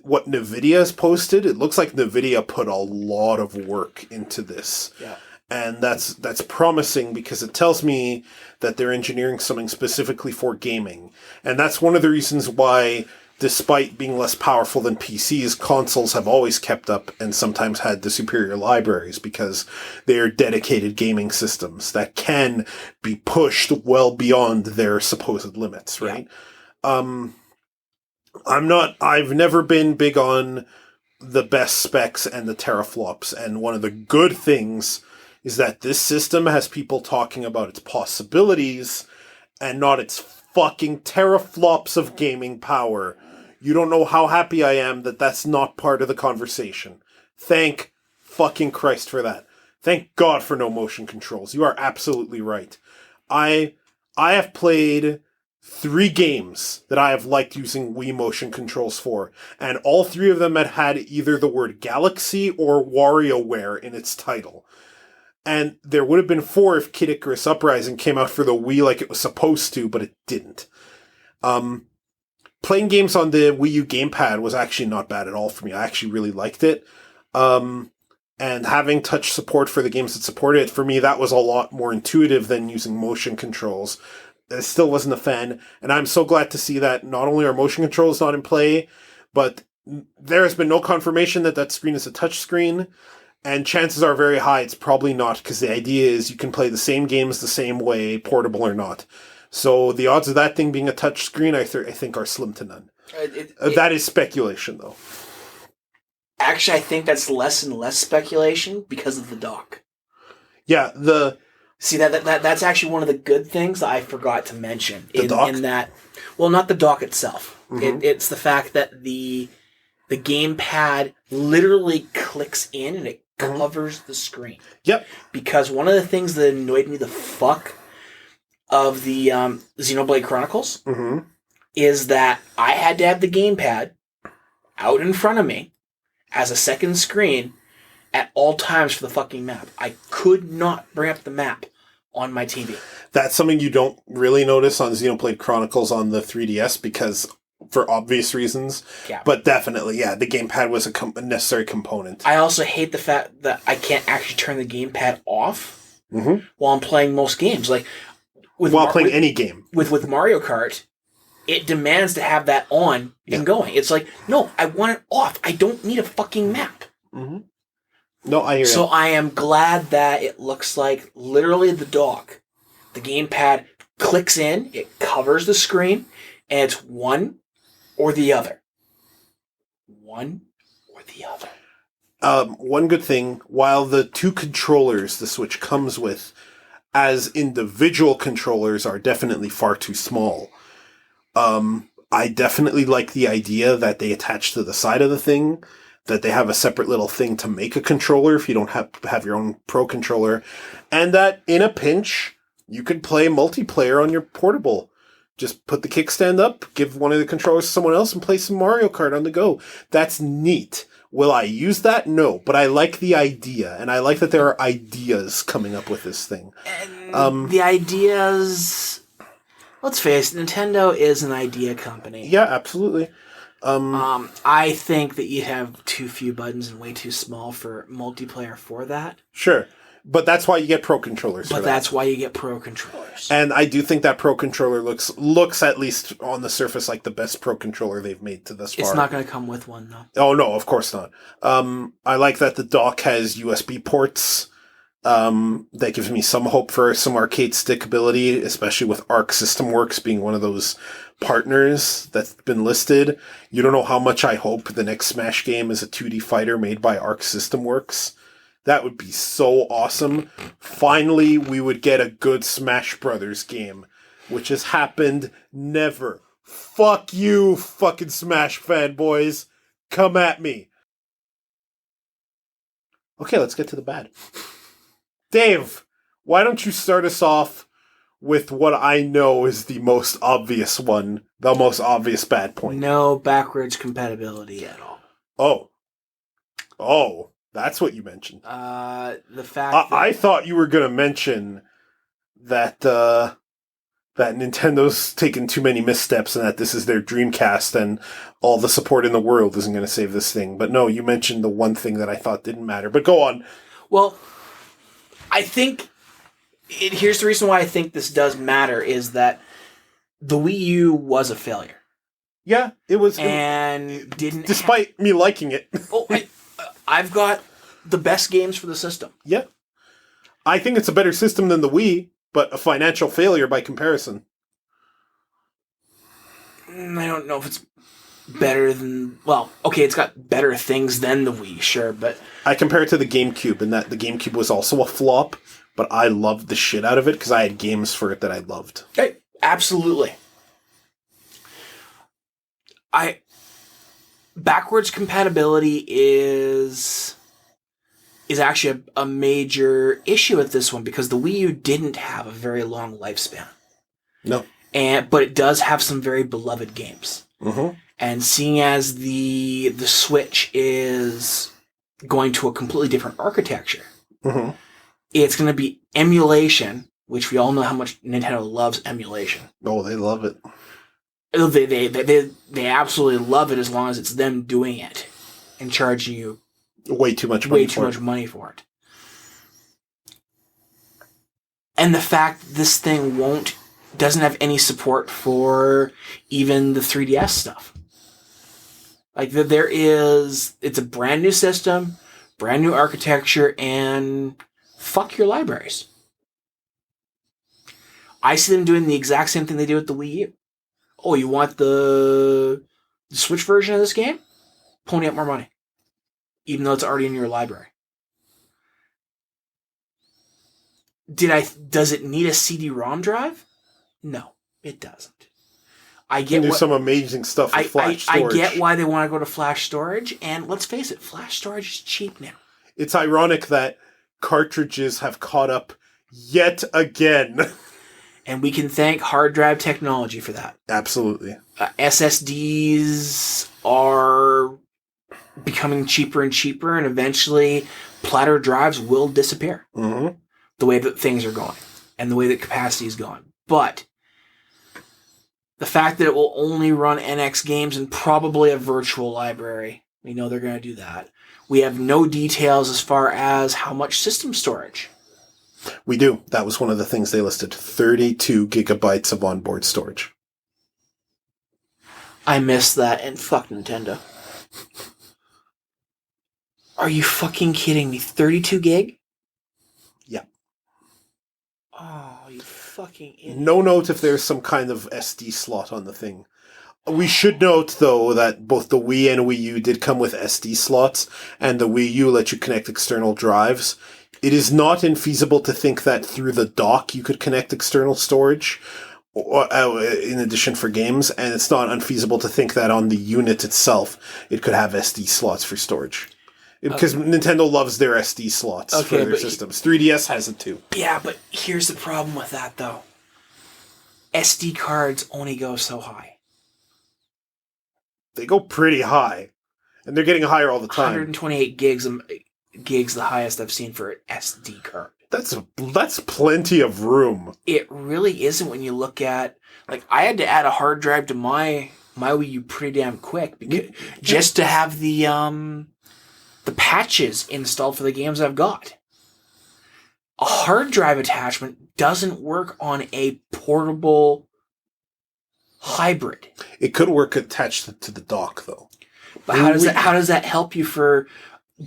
what NVIDIA has posted, it looks like NVIDIA put a lot of work into this. Yeah. And that's promising because it tells me that they're engineering something specifically for gaming. And that's one of the reasons why, despite being less powerful than PCs, consoles have always kept up and sometimes had the superior libraries because they are dedicated gaming systems that can be pushed well beyond their supposed limits, right? Yeah. I've never been big on the best specs and the teraflops. And one of the good things is that this system has people talking about its possibilities and not its fucking teraflops of gaming power. You don't know how happy I am that that's not part of the conversation. Thank fucking Christ for that. Thank God for no motion controls. You are absolutely right. I have played 3 games that I have liked using Wii motion controls for, and all 3 of them had either the word Galaxy or WarioWare in its title. And there would have been 4 if Kid Icarus Uprising came out for the Wii like it was supposed to, but it didn't. Playing games on the Wii U gamepad was actually not bad at all for me. I actually really liked it. And having touch support for the games that supported it, for me, that was a lot more intuitive than using motion controls. I still wasn't a fan, and I'm so glad to see that not only are motion controls not in play, but there has been no confirmation that that screen is a touch screen. And chances are very high it's probably not, because the idea is you can play the same games the same way, portable or not. So the odds of that thing being a touch screen, I think, are slim to none. That is speculation, though. Actually, I think that's less and less speculation because of the dock. Yeah, See, that's actually one of the good things that I forgot to mention. The dock? In that, well, not the dock itself. Mm-hmm. It's the fact that the gamepad literally clicks in and it covers the screen. Yep. Because one of the things that annoyed me the fuck of the Xenoblade Chronicles is that I had to have the gamepad out in front of me as a second screen at all times for the fucking map. I could not bring up the map on my TV. That's something you don't really notice on Xenoblade Chronicles on the 3DS because, for obvious reasons. Yeah. But definitely, yeah, the gamepad was a necessary component. I also hate the fact that I can't actually turn the gamepad off while I'm playing most games. Like while playing any game. With Mario Kart, it demands to have that on and going. It's like, no, I want it off. I don't need a fucking map. No, I hear you. So I am glad that it looks like literally the dock. The gamepad clicks in, it covers the screen, and it's one or the other. One or the other. One good thing, while the 2 controllers the Switch comes with, as individual controllers, are definitely far too small, I definitely like the idea that they attach to the side of the thing, that they have a separate little thing to make a controller if you don't have your own Pro controller, and that in a pinch, you could play multiplayer on your portable. Just put the kickstand up, give one of the controllers to someone else, and play some Mario Kart on the go. That's neat. Will I use that? No, but I like the idea, and I like that there are ideas coming up with this thing. And the ideas... Let's face it, Nintendo is an idea company. Yeah, absolutely. I think that you have too few buttons and way too small for multiplayer for that. Sure. But that's why you get Pro controllers. But that's why you get Pro controllers. And I do think that Pro controller looks at least on the surface like the best Pro controller they've made to this far. It's not going to come with one, though. Oh, no, of course not. I like that the dock has USB ports. That gives me some hope for some arcade stickability, especially with Arc System Works being one of those partners that's been listed. You don't know how much I hope the next Smash game is a 2D fighter made by Arc System Works. That would be so awesome. Finally, we would get a good Smash Brothers game, which has happened never. Fuck you, fucking Smash fanboys. Come at me. Okay, let's get to the bad. Dave, Why don't you start us off with what I know is the most obvious one, the most obvious bad point? No backwards compatibility at all. Oh, that's what you mentioned. The fact that I thought you were going to mention that that Nintendo's taken too many missteps and that this is their Dreamcast and all the support in the world isn't going to save this thing. But no, you mentioned the one thing that I thought didn't matter. But go on. Well, I think here's the reason why I think this does matter is that the Wii U was a failure. Yeah, it was. And didn't... Despite me liking it. I've got the best games for the system. Yeah. I think it's a better system than the Wii, but a financial failure by comparison. I don't know if it's better than... Well, okay, it's got better things than the Wii, sure, but... I compare it to the GameCube, in that the GameCube was also a flop, but I loved the shit out of it because I had games for it that I loved. Hey, absolutely. Backwards compatibility is actually a major issue with this one because the Wii U didn't have a very long lifespan. No. But it does have some very beloved games. Mm-hmm. And seeing as the Switch is going to a completely different architecture, mm-hmm. it's going to be emulation, which we all know how much Nintendo loves emulation. Oh, they love it. They absolutely love it as long as it's them doing it and charging you way too much money for it. And the fact this thing doesn't have any support for even the 3DS stuff. Like it's a brand new system, brand new architecture, and fuck your libraries. I see them doing the exact same thing they did with the Wii U. Oh, you want the Switch version of this game? Pony up more money. Even though it's already in your library. Does it need a CD-ROM drive? No, it doesn't. I get there's some amazing stuff with flash storage. I get why they want to go to flash storage, and let's face it, flash storage is cheap now. It's ironic that cartridges have caught up yet again. And we can thank hard drive technology for that. Absolutely. SSDs are becoming cheaper and cheaper, and eventually platter drives will disappear. Mm-hmm. The way that things are going, and the way that capacity is going. But the fact that it will only run NX games and probably a virtual library, we know they're going to do that. We have no details as far as how much system storage. We do. That was one of the things they listed. 32 gigabytes of onboard storage. I missed that, and fuck Nintendo. Are you fucking kidding me? 32 gig? Yeah. Oh, you fucking idiot. No note if there's some kind of SD slot on the thing. We should note, though, that both the Wii and Wii U did come with SD slots, and the Wii U let you connect external drives. It is not infeasible to think that through the dock you could connect external storage, in addition for games, and it's not unfeasible to think that on the unit itself it could have SD slots for storage. Because Nintendo loves their SD slots for their systems. 3DS has it too. Yeah, but here's the problem with that, though. SD cards only go so high. They go pretty high. And they're getting higher all the time. 128 gigs, the highest I've seen for an SD card. That's plenty of room. It really isn't when you look at... Like, I had to add a hard drive to my Wii U pretty damn quick because just to have the patches installed for the games I've got. A hard drive attachment doesn't work on a portable hybrid. It could work attached to the dock, though. But how does that help you for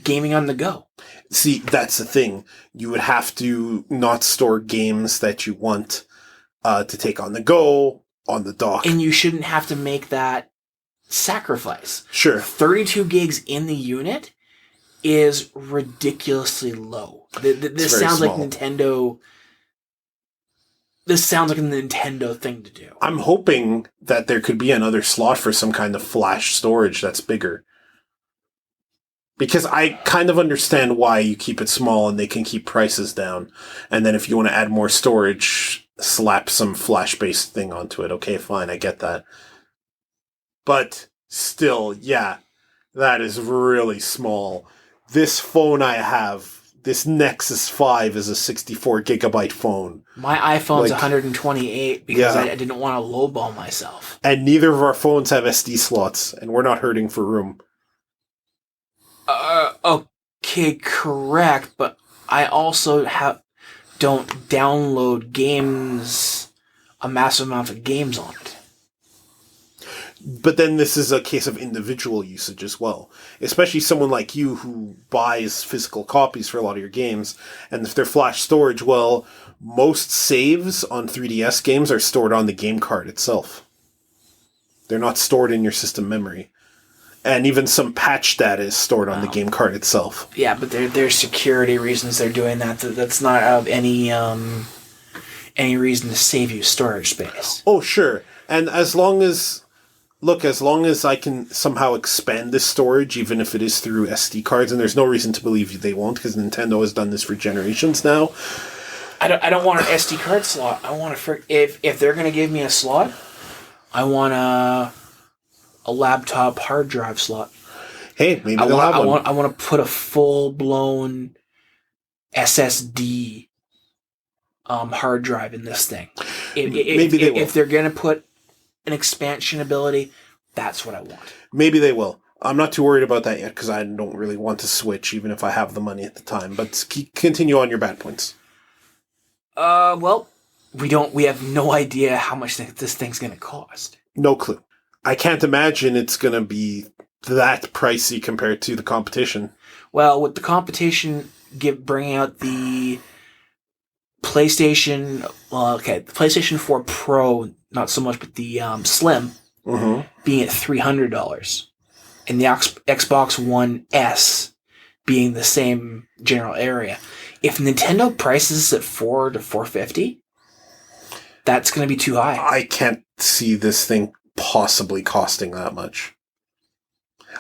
gaming on the go? See, that's the thing. You would have to not store games that you want to take on the go on the dock. And you shouldn't have to make that sacrifice. Sure. 32 gigs in the unit is ridiculously low. This sounds like Nintendo. This sounds like a Nintendo thing to do. I'm hoping that there could be another slot for some kind of flash storage that's bigger. Because I kind of understand why you keep it small and they can keep prices down. And then if you want to add more storage, slap some flash-based thing onto it. Okay, fine, I get that. But still, yeah, that is really small. This phone I have, this Nexus 5 is a 64 gigabyte phone. My iPhone's 128 because I didn't want to lowball myself. And neither of our phones have SD slots, and we're not hurting for room. Okay, correct, but I also don't download games, a massive amount of games on it. But then this is a case of individual usage as well. Especially someone like you who buys physical copies for a lot of your games, and if they're flash storage, well, most saves on 3DS games are stored on the game card itself. They're not stored in your system memory. And even some patch data is stored on the game card itself. Yeah, but there's security reasons they're doing that. That's not out of any reason to save you storage space. Oh, sure. And as long as I can somehow expand this storage, even if it is through SD cards, and there's no reason to believe they won't, because Nintendo has done this for generations now. I don't want an SD card slot. I want if they're going to give me a slot, I want a laptop hard drive slot. Hey, maybe they'll have one. I want to put a full-blown SSD hard drive in this thing. Maybe they will. If they're going to put an expansion ability, that's what I want. Maybe they will. I'm not too worried about that yet because I don't really want to switch, even if I have the money at the time. But continue on your bad points. Well, we have no idea how much this thing's going to cost. No clue. I can't imagine it's going to be that pricey compared to the competition. Well, with the competition bringing out the PlayStation, the PlayStation 4 Pro, not so much, but the Slim, being at $300, and the Xbox One S being the same general area. If Nintendo prices at $400 to $450, that's going to be too high. I can't see this thing possibly costing that much.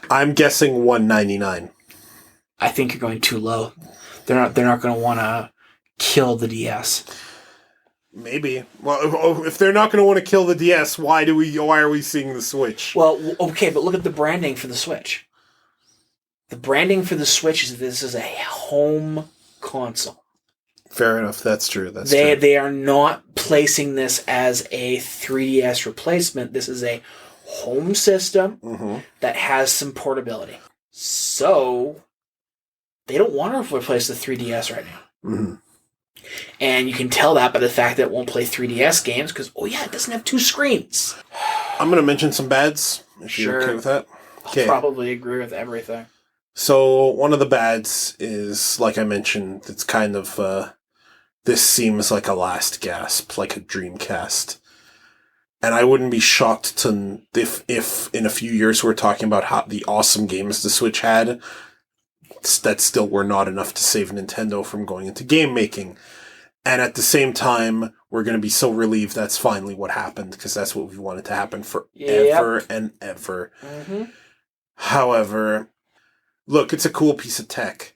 I'm guessing $199. I think you're going too low. They're not going to want to kill the DS. Maybe. Well, if they're not going to want to kill the DS, why are we seeing the Switch? Well, okay, but look at the branding for the Switch. The branding for the Switch is this is a home console. Fair enough. That's true. They are not placing this as a 3DS replacement. This is a home system that has some portability. So they don't want to replace the 3DS right now. And you can tell that by the fact that it won't play 3DS games because, it doesn't have two screens. I'm going to mention some bads, if you're okay with that. Okay. I'll probably agree with everything. So one of the bads is, like I mentioned, it's kind of, this seems like a last gasp, like a Dreamcast. And I wouldn't be shocked if in a few years we're talking about how the awesome games the Switch had, that still were not enough to save Nintendo from going into game making. And at the same time, we're going to be so relieved that's finally what happened, because that's what we wanted to happen forever and ever. However, look, it's a cool piece of tech.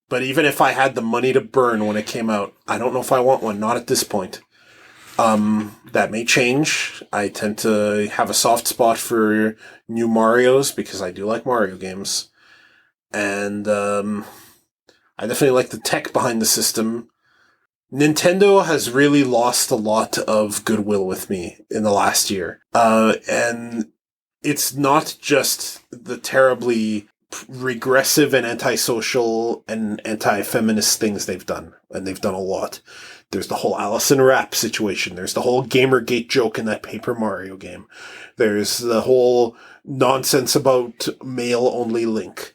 But even if I had the money to burn when it came out, I don't know if I want one. Not at this point. That may change. I tend to have a soft spot for new Marios because I do like Mario games. And I definitely like the tech behind the system. Nintendo has really lost a lot of goodwill with me in the last year. And it's not just the terribly regressive and antisocial and anti-feminist things they've done. And they've done a lot. There's the whole Allison Rapp situation. There's the whole Gamergate joke in that Paper Mario game. There's the whole nonsense about male-only Link.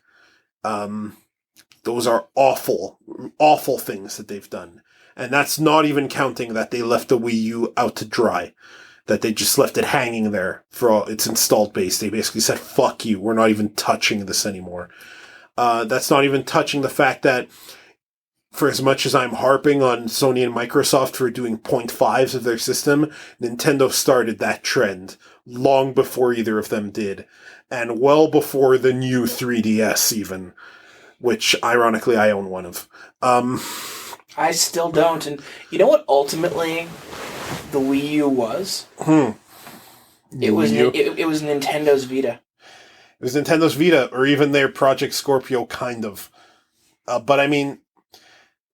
Those are awful, awful things that they've done. And that's not even counting that they left the Wii U out to dry. That they just left it hanging there for all its installed base. They basically said, fuck you, we're not even touching this anymore. That's not even touching the fact that for as much as I'm harping on Sony and Microsoft for doing 0.5s of their system, Nintendo started that trend long before either of them did, and well before the new 3DS even, which ironically I own one of. I still don't, and you know what ultimately the Wii U was? It was Nintendo's Vita. It was Nintendo's Vita, or even their Project Scorpio, kind of. But I mean,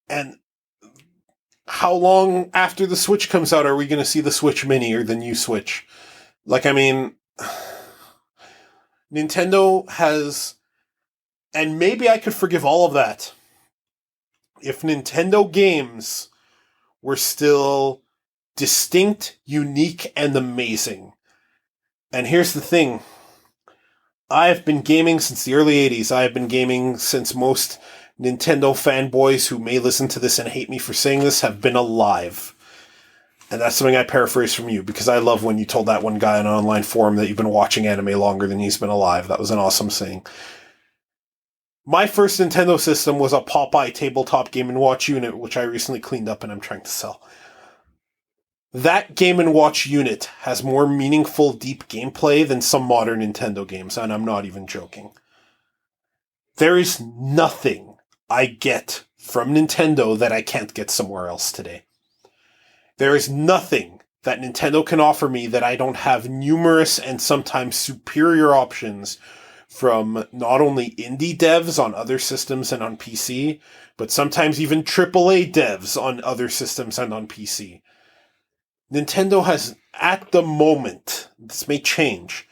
and how long after the Switch comes out are we going to see the Switch Mini or the new Switch? Like, I mean, Nintendo has, and maybe I could forgive all of that if Nintendo games were still distinct, unique, and amazing. And here's the thing. I've been gaming since the early 80s. I have been gaming since most Nintendo fanboys who may listen to this and hate me for saying this have been alive. And that's something I paraphrase from you, because I love when you told that one guy on an online forum that you've been watching anime longer than he's been alive. That was an awesome saying. My first Nintendo system was a Popeye tabletop Game & Watch unit, which I recently cleaned up and I'm trying to sell. That Game & Watch unit has more meaningful, deep gameplay than some modern Nintendo games, and I'm not even joking. There is nothing I get from Nintendo that I can't get somewhere else today. There is nothing that Nintendo can offer me that I don't have numerous and sometimes superior options from not only indie devs on other systems and on PC, but sometimes even AAA devs on other systems and on PC. Nintendo has, at the moment, this may change,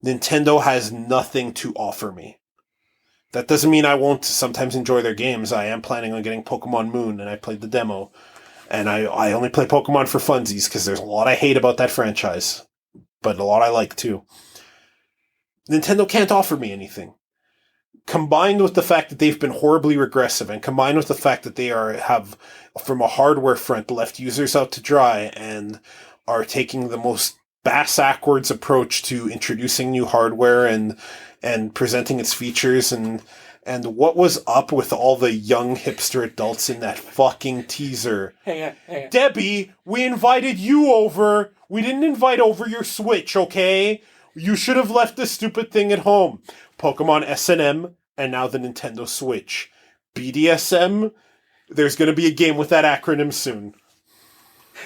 Nintendo has nothing to offer me. That doesn't mean I won't sometimes enjoy their games. I am planning on getting Pokemon Moon, and I played the demo. And I only play Pokemon for funsies, because there's a lot I hate about that franchise. But a lot I like, too. Nintendo can't offer me anything. Combined with the fact that they've been horribly regressive, and combined with the fact that they have, from a hardware front, left users out to dry, and are taking the most bass-ackwards approach to introducing new hardware and presenting its features, and what was up with all the young hipster adults in that fucking teaser? Hang on. Debbie, we invited you over. We didn't invite over your Switch, okay? You should have left this stupid thing at home. Pokemon S&M, and now the Nintendo Switch. BDSM, there's going to be a game with that acronym soon.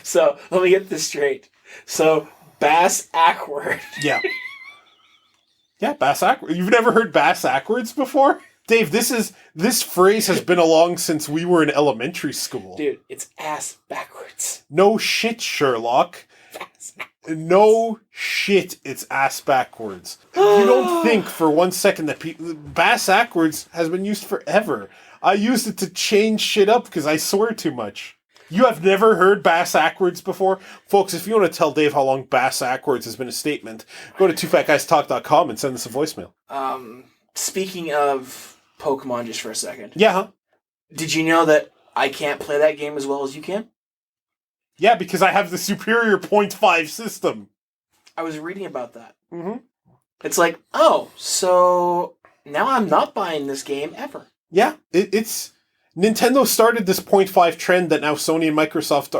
So, let me get this straight. So, bass-ackward. Yeah. Yeah, bass-ackward. You've never heard bass-ackwards before? Dave, this phrase has been along since we were in elementary school. Dude, it's ass backwards. No shit, Sherlock. No shit, it's ass backwards. You don't think for one second that bass-ackwards has been used forever. I used it to change shit up because I swear too much. You have never heard bass-ackwards before? Folks, if you want to tell Dave how long bass-ackwards has been a statement, go to twofatguystalk.com and send us a voicemail. Speaking of Pokemon just for a second. Yeah, huh? Did you know that I can't play that game as well as you can? Yeah, because I have the superior 0.5 system. I was reading about that. Mm-hmm. It's like, oh, so now I'm not buying this game ever. Yeah, it's... Nintendo started this 0.5 trend that now Sony and Microsoft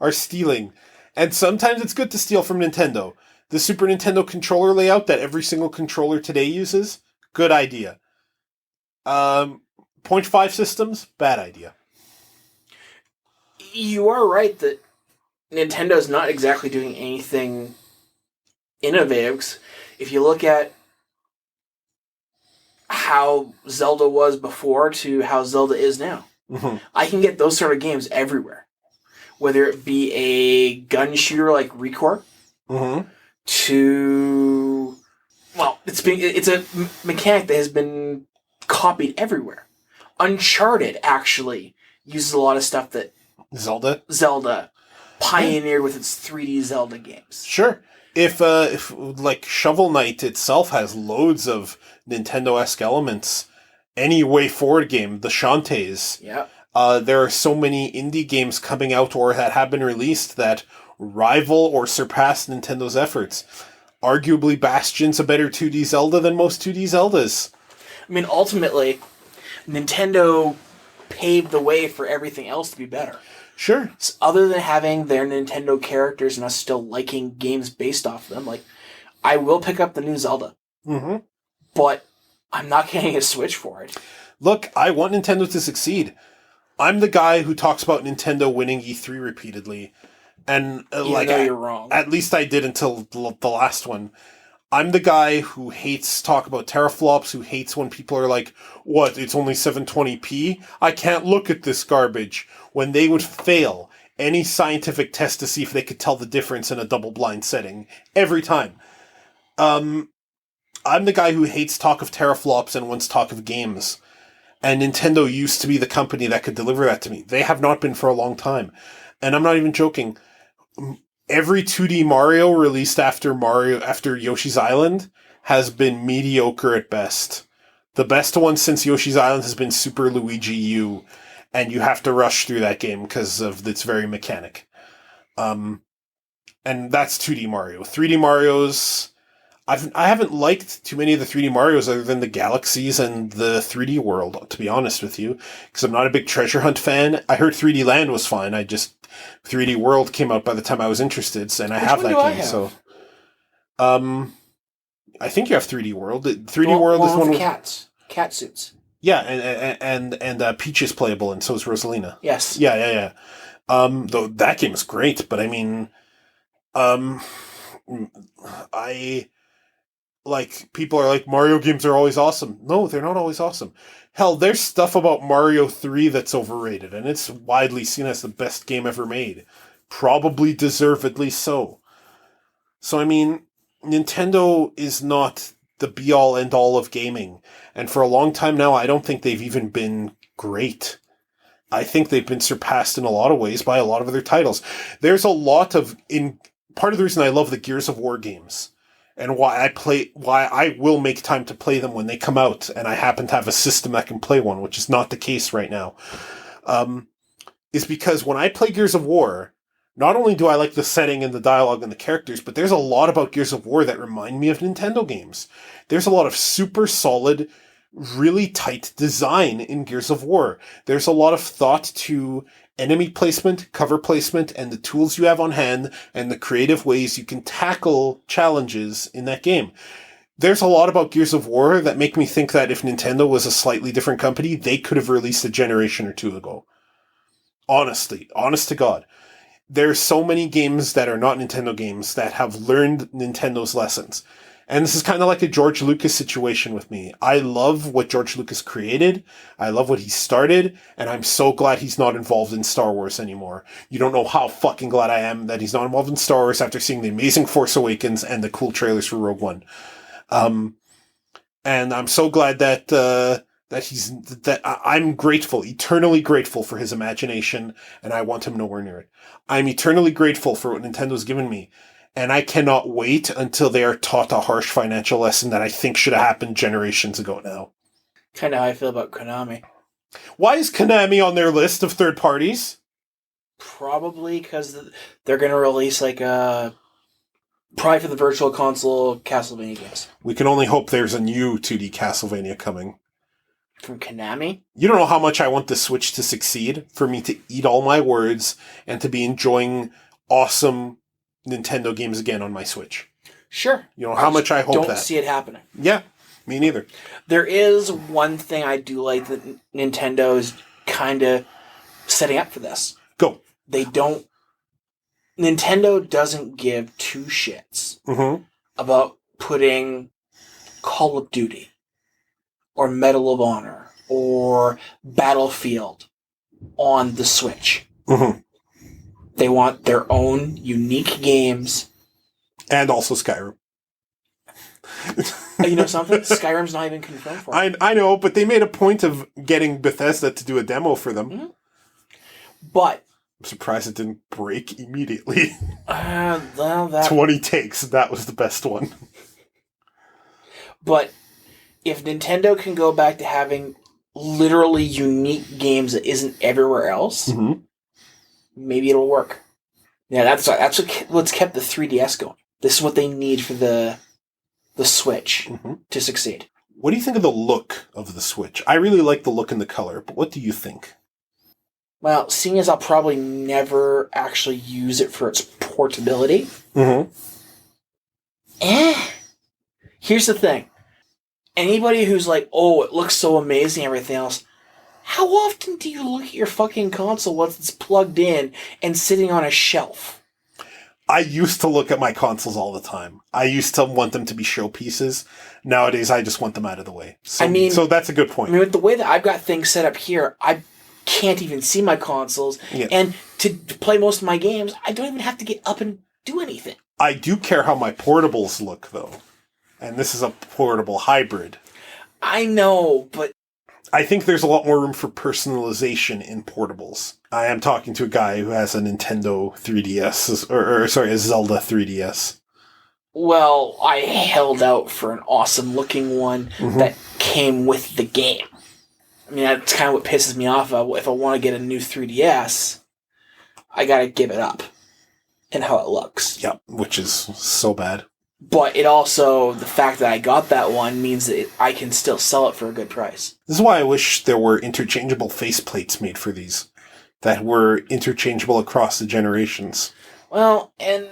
are stealing. And sometimes it's good to steal from Nintendo. The Super Nintendo controller layout that every single controller today uses, good idea. 0.5 systems, bad idea. You are right that Nintendo's not exactly doing anything innovative. 'Cause if you look at how Zelda was before to how Zelda is now, I can get those sort of games everywhere. Whether it be a gun shooter like Recore, to... Well, it's a mechanic that has been copied everywhere. Uncharted, actually, uses a lot of stuff that Zelda pioneered with its 3D Zelda games. Sure. If like Shovel Knight itself has loads of Nintendo-esque elements, any Way Forward game, the Shantaes. Yeah. There are so many indie games coming out or that have been released that rival or surpass Nintendo's efforts. Arguably, Bastion's a better 2D Zelda than most 2D Zeldas. I mean, ultimately, Nintendo paved the way for everything else to be better. Sure. So other than having their Nintendo characters and us still liking games based off of them, like, I will pick up the new Zelda. Mm-hmm. But I'm not getting a Switch for it. Look, I want Nintendo to succeed. I'm the guy who talks about Nintendo winning E3 repeatedly. And Even though you're wrong. At least I did until the last one. I'm the guy who hates talk about teraflops, who hates when people are like, what, it's only 720p? I can't look at this garbage. When they would fail any scientific test to see if they could tell the difference in a double-blind setting. Every time. I'm the guy who hates talk of teraflops and wants talk of games. And Nintendo used to be the company that could deliver that to me. They have not been for a long time. And I'm not even joking. Every 2D Mario released after Yoshi's Island has been mediocre at best. The best one since Yoshi's Island has been Super Luigi U, and you have to rush through that game because of its very mechanic. And that's 2D Mario. 3D Mario's... I haven't liked too many of the 3D Marios other than the Galaxies and the 3D World, to be honest with you, because I'm not a big Treasure Hunt fan. I heard 3D Land was fine. 3D World came out by the time I was interested, and I have that game. So, I think you have 3D World. 3D World is one with cats, cat suits. Yeah, and Peach is playable, and so is Rosalina. Yes. Yeah. Though that game is great, but I mean, people are like, Mario games are always awesome. No, they're not always awesome. Hell, there's stuff about Mario 3 that's overrated, and it's widely seen as the best game ever made. Probably deservedly so. So, I mean, Nintendo is not the be-all, end-all of gaming. And for a long time now, I don't think they've even been great. I think they've been surpassed in a lot of ways by a lot of other titles. There's a lot of... part of the reason I love the Gears of War games and why I will make time to play them when they come out, and I happen to have a system that can play one, which is not the case right now, is because when I play Gears of War, not only do I like the setting and the dialogue and the characters, but there's a lot about Gears of War that remind me of Nintendo games. There's a lot of super solid, really tight design in Gears of War. There's a lot of thought to enemy placement, cover placement, and the tools you have on hand, and the creative ways you can tackle challenges in that game. There's a lot about Gears of War that make me think that if Nintendo was a slightly different company, they could have released a generation or two ago. Honestly, honest to God. There's so many games that are not Nintendo games that have learned Nintendo's lessons. And this is kind of like a George Lucas situation with me. I love what George Lucas created. I love what he started. And I'm so glad he's not involved in Star Wars anymore. You don't know how fucking glad I am that he's not involved in Star Wars after seeing the amazing Force Awakens and the cool trailers for Rogue One. And I'm so glad that I'm grateful, eternally grateful for his imagination, and I want him nowhere near it. I'm eternally grateful for what Nintendo's given me. And I cannot wait until they are taught a harsh financial lesson that I think should have happened generations ago now. Kind of how I feel about Konami. Why is Konami on their list of third parties? Probably because they're going to release probably for the Virtual Console Castlevania games. We can only hope there's a new 2D Castlevania coming. From Konami? You don't know how much I want the Switch to succeed, for me to eat all my words, and to be enjoying awesome Nintendo games again on my Switch. Sure. You know how much I hope that. Don't see it happening. Yeah, me neither. There is one thing I do like that Nintendo is kind of setting up for this. Go. Nintendo doesn't give two shits about putting Call of Duty or Medal of Honor or Battlefield on the Switch. Mm-hmm. They want their own unique games. And also Skyrim. You know something? Skyrim's not even confirmed for it. I know, but they made a point of getting Bethesda to do a demo for them. Mm-hmm. But I'm surprised it didn't break immediately. 20 takes, that was the best one. But if Nintendo can go back to having literally unique games that isn't everywhere else... Mm-hmm. Maybe it'll work. Yeah, that's what's kept the 3DS going. This is what they need for the Switch to succeed. What do you think of the look of the Switch? I really like the look and the color, but what do you think? Well, seeing as I'll probably never actually use it for its portability, Here's the thing. Anybody who's like, oh, it looks so amazing, everything else, how often do you look at your fucking console once it's plugged in and sitting on a shelf? I used to look at my consoles all the time. I used to want them to be showpieces. Nowadays, I just want them out of the way. So that's a good point. I mean, with the way that I've got things set up here, I can't even see my consoles. Yeah. And to play most of my games, I don't even have to get up and do anything. I do care how my portables look, though. And this is a portable hybrid. I know, but I think there's a lot more room for personalization in portables. I am talking to a guy who has a Nintendo 3DS, a Zelda 3DS. Well, I held out for an awesome looking one that came with the game. I mean, that's kind of what pisses me off. If I want to get a new 3DS, I gotta give it up in how it looks. Yep, which is so bad. But it also, the fact that I got that one means that I can still sell it for a good price. This is why I wish there were interchangeable faceplates made for these that were interchangeable across the generations. Well, and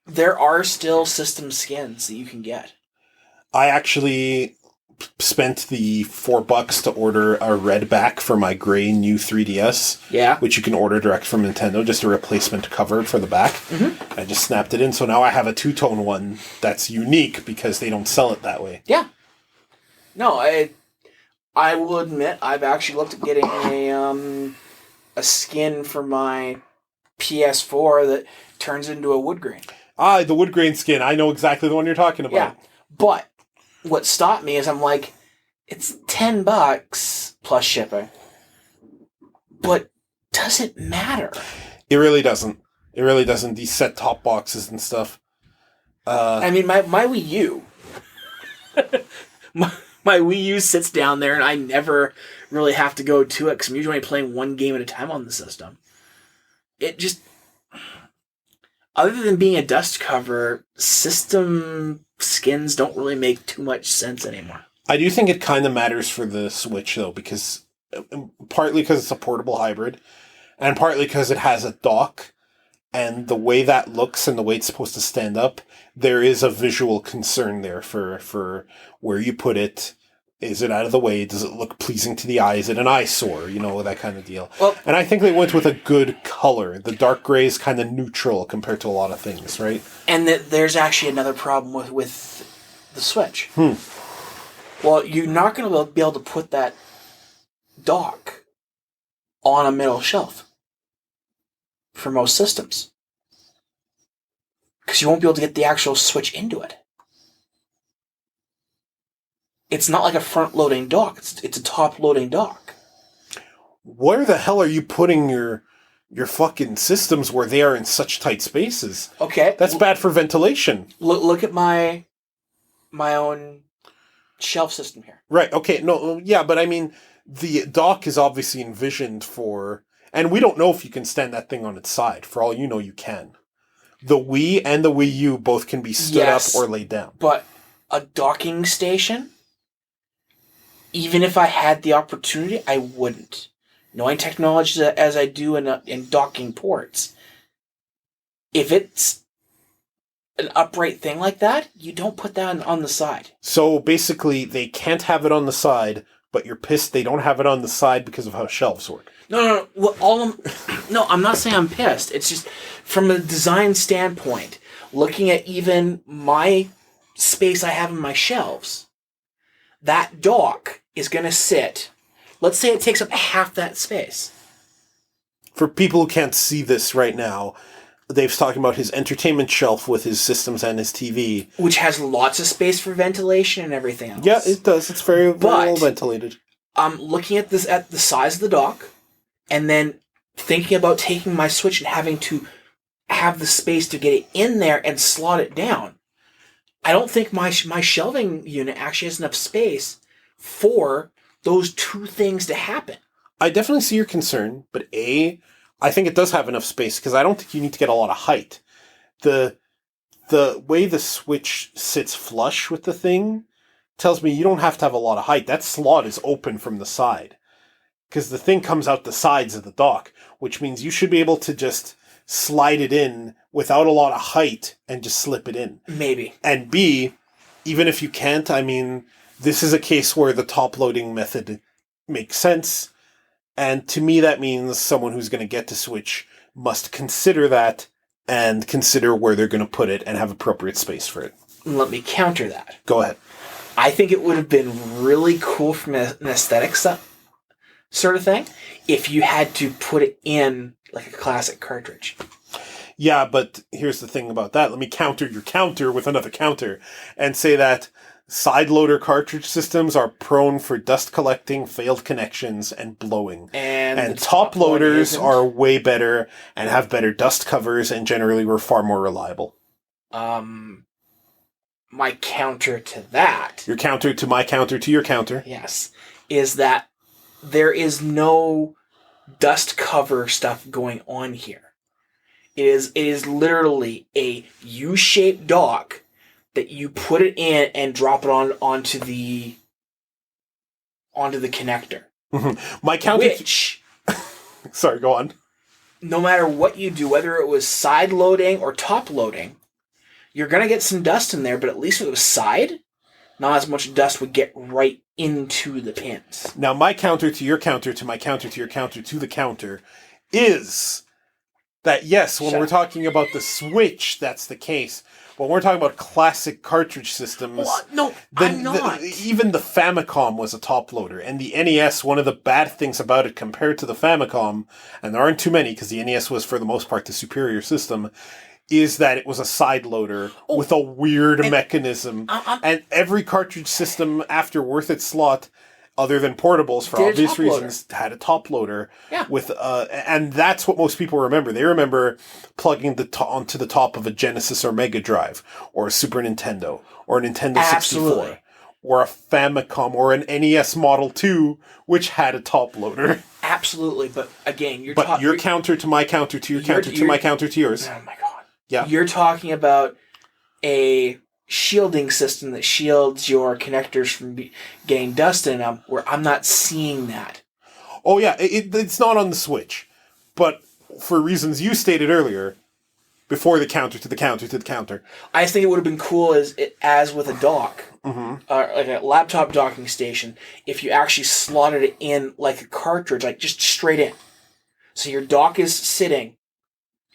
there are still system skins that you can get. I actually spent the $4 to order a red back for my gray new 3DS. Yeah. Which you can order direct from Nintendo, just a replacement cover for the back. I just snapped it in, so now I have a two-tone one that's unique because they don't sell it that way. Yeah. No, I will admit I've actually looked at getting a skin for my PS4 that turns into a wood grain. Ah, the wood grain skin. I know exactly the one you're talking about. Yeah, but what stopped me is I'm like, it's $10 plus shipping. But does it matter? It really doesn't. It really doesn't. These set-top boxes and stuff. I mean, my Wii U... my Wii U sits down there and I never really have to go to it because I'm usually playing one game at a time on the system. It just... Other than being a dust cover, system skins don't really make too much sense anymore. I do think it kind of matters for the Switch, though, because partly because it's a portable hybrid, and partly because it has a dock, and the way that looks and the way it's supposed to stand up, there is a visual concern there for where you put it. Is it out of the way? Does it look pleasing to the eye? Is it an eyesore? You know, that kind of deal. Well, and I think they went with a good color. The dark gray is kind of neutral compared to a lot of things, right? And there's actually another problem with the Switch. Well, you're not going to be able to put that dock on a middle shelf for most systems. Because you won't be able to get the actual Switch into it. It's not like a front-loading dock. It's a top-loading dock. Where the hell are you putting your fucking systems where they are in such tight spaces? Okay. That's bad for ventilation. Look at my own shelf system here. Right, okay. No, yeah, but I mean, the dock is obviously envisioned for... And we don't know if you can stand that thing on its side. For all you know, you can. The Wii and the Wii U both can be stood up or laid down. But a docking station... Even if I had the opportunity, I wouldn't. Knowing technology as I do in docking ports, if it's an upright thing like that, you don't put that on the side. So basically, they can't have it on the side, but you're pissed they don't have it on the side because of how shelves work. No. No, I'm not saying I'm pissed. It's just from a design standpoint, looking at even my space I have in my shelves. That dock is going to sit, let's say it takes up half that space. For people who can't see this right now, Dave's talking about his entertainment shelf with his systems and his TV. Which has lots of space for ventilation and everything else. Yeah, it does. It's very well ventilated. I'm looking at this at the size of the dock, and then thinking about taking my Switch and having to have the space to get it in there and slot it down. I don't think my shelving unit actually has enough space for those two things to happen. I definitely see your concern, but I think it does have enough space because I don't think you need to get a lot of height. The way the Switch sits flush with the thing tells me you don't have to have a lot of height. That slot is open from the side because the thing comes out the sides of the dock, which means you should be able to just slide it in without a lot of height and just slip it in. Maybe. And B, even if you can't, I mean, this is a case where the top-loading method makes sense. And to me, that means someone who's going to get to Switch must consider that and consider where they're going to put it and have appropriate space for it. Let me counter that. Go ahead. I think it would have been really cool from an aesthetic sort of thing if you had to put it in like a classic cartridge. Yeah, but here's the thing about that. Let me counter your counter with another counter and say that side-loader cartridge systems are prone for dust collecting, failed connections, and blowing. And top loaders are way better and have better dust covers and generally were far more reliable. My counter to that... Your counter to my counter to your counter. Yes. Is that there is no dust cover stuff going on here. It is literally a U-shaped dock that you put it in and drop it onto the connector. Mm-hmm. My counter... Which... Sorry, go on. No matter what you do, whether it was side loading or top loading, you're going to get some dust in there, but at least if it was side, not as much dust would get right into the pins. Now, my counter to your counter to my counter to your counter to the counter is that, yes, when we're talking about the Switch, that's the case. When we're talking about classic cartridge systems... No, I'm not. Even the Famicom was a top loader. And the NES, one of the bad things about it compared to the Famicom, and there aren't too many because the NES was for the most part the superior system, is that it was a side loader with a weird mechanism. And every cartridge system after Worth Its Slot, other than portables for obvious reasons, had a top loader. Yeah. With and that's what most people remember. They remember plugging onto the top of a Genesis or Mega Drive, or a Super Nintendo, or a Nintendo 64. Absolutely. Or a Famicom, or an NES Model 2, which had a top loader. Absolutely, but again, your counter to my counter to your counter to my counter to yours. Oh my god. Yeah. You're talking about a shielding system that shields your connectors from getting dust in them, where I'm not seeing that. Oh yeah, it's not on the Switch. But for reasons you stated earlier, before the counter to the counter to the counter. I just think it would have been cool as with a dock, like a laptop docking station, if you actually slotted it in like a cartridge, like just straight in. So your dock is sitting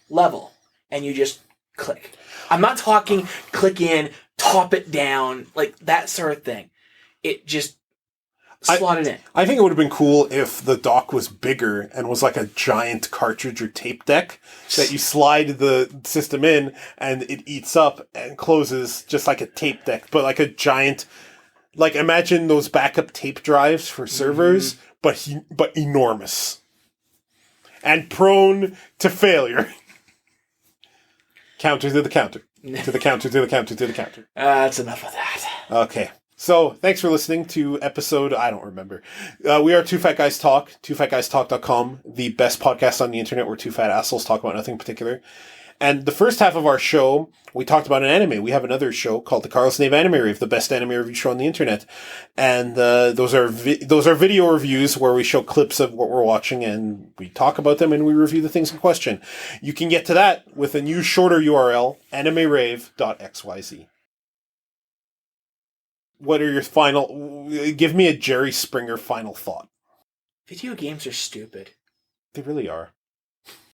level, and you just click. I'm not talking click in, top it down, like that sort of thing. It just slotted in. I think it would have been cool if the dock was bigger and was like a giant cartridge or tape deck that you slide the system in and it eats up and closes just like a tape deck, but like a giant, like imagine those backup tape drives for servers, but enormous and prone to failure. Counter to the counter. To the counter, to the counter, to the counter. That's enough of that. Okay. So, thanks for listening to episode, I don't remember. We are Two Fat Guys Talk, twofatguystalk.com, the best podcast on the internet where two fat assholes talk about nothing particular. And the first half of our show, we talked about an anime. We have another show called the Carlos Nave Anime Rave, the best anime review show on the internet. And those are video reviews where we show clips of what we're watching and we talk about them and we review the things in question. You can get to that with a new shorter URL, animerave.xyz. What are your give me a Jerry Springer final thought. Video games are stupid. They really are.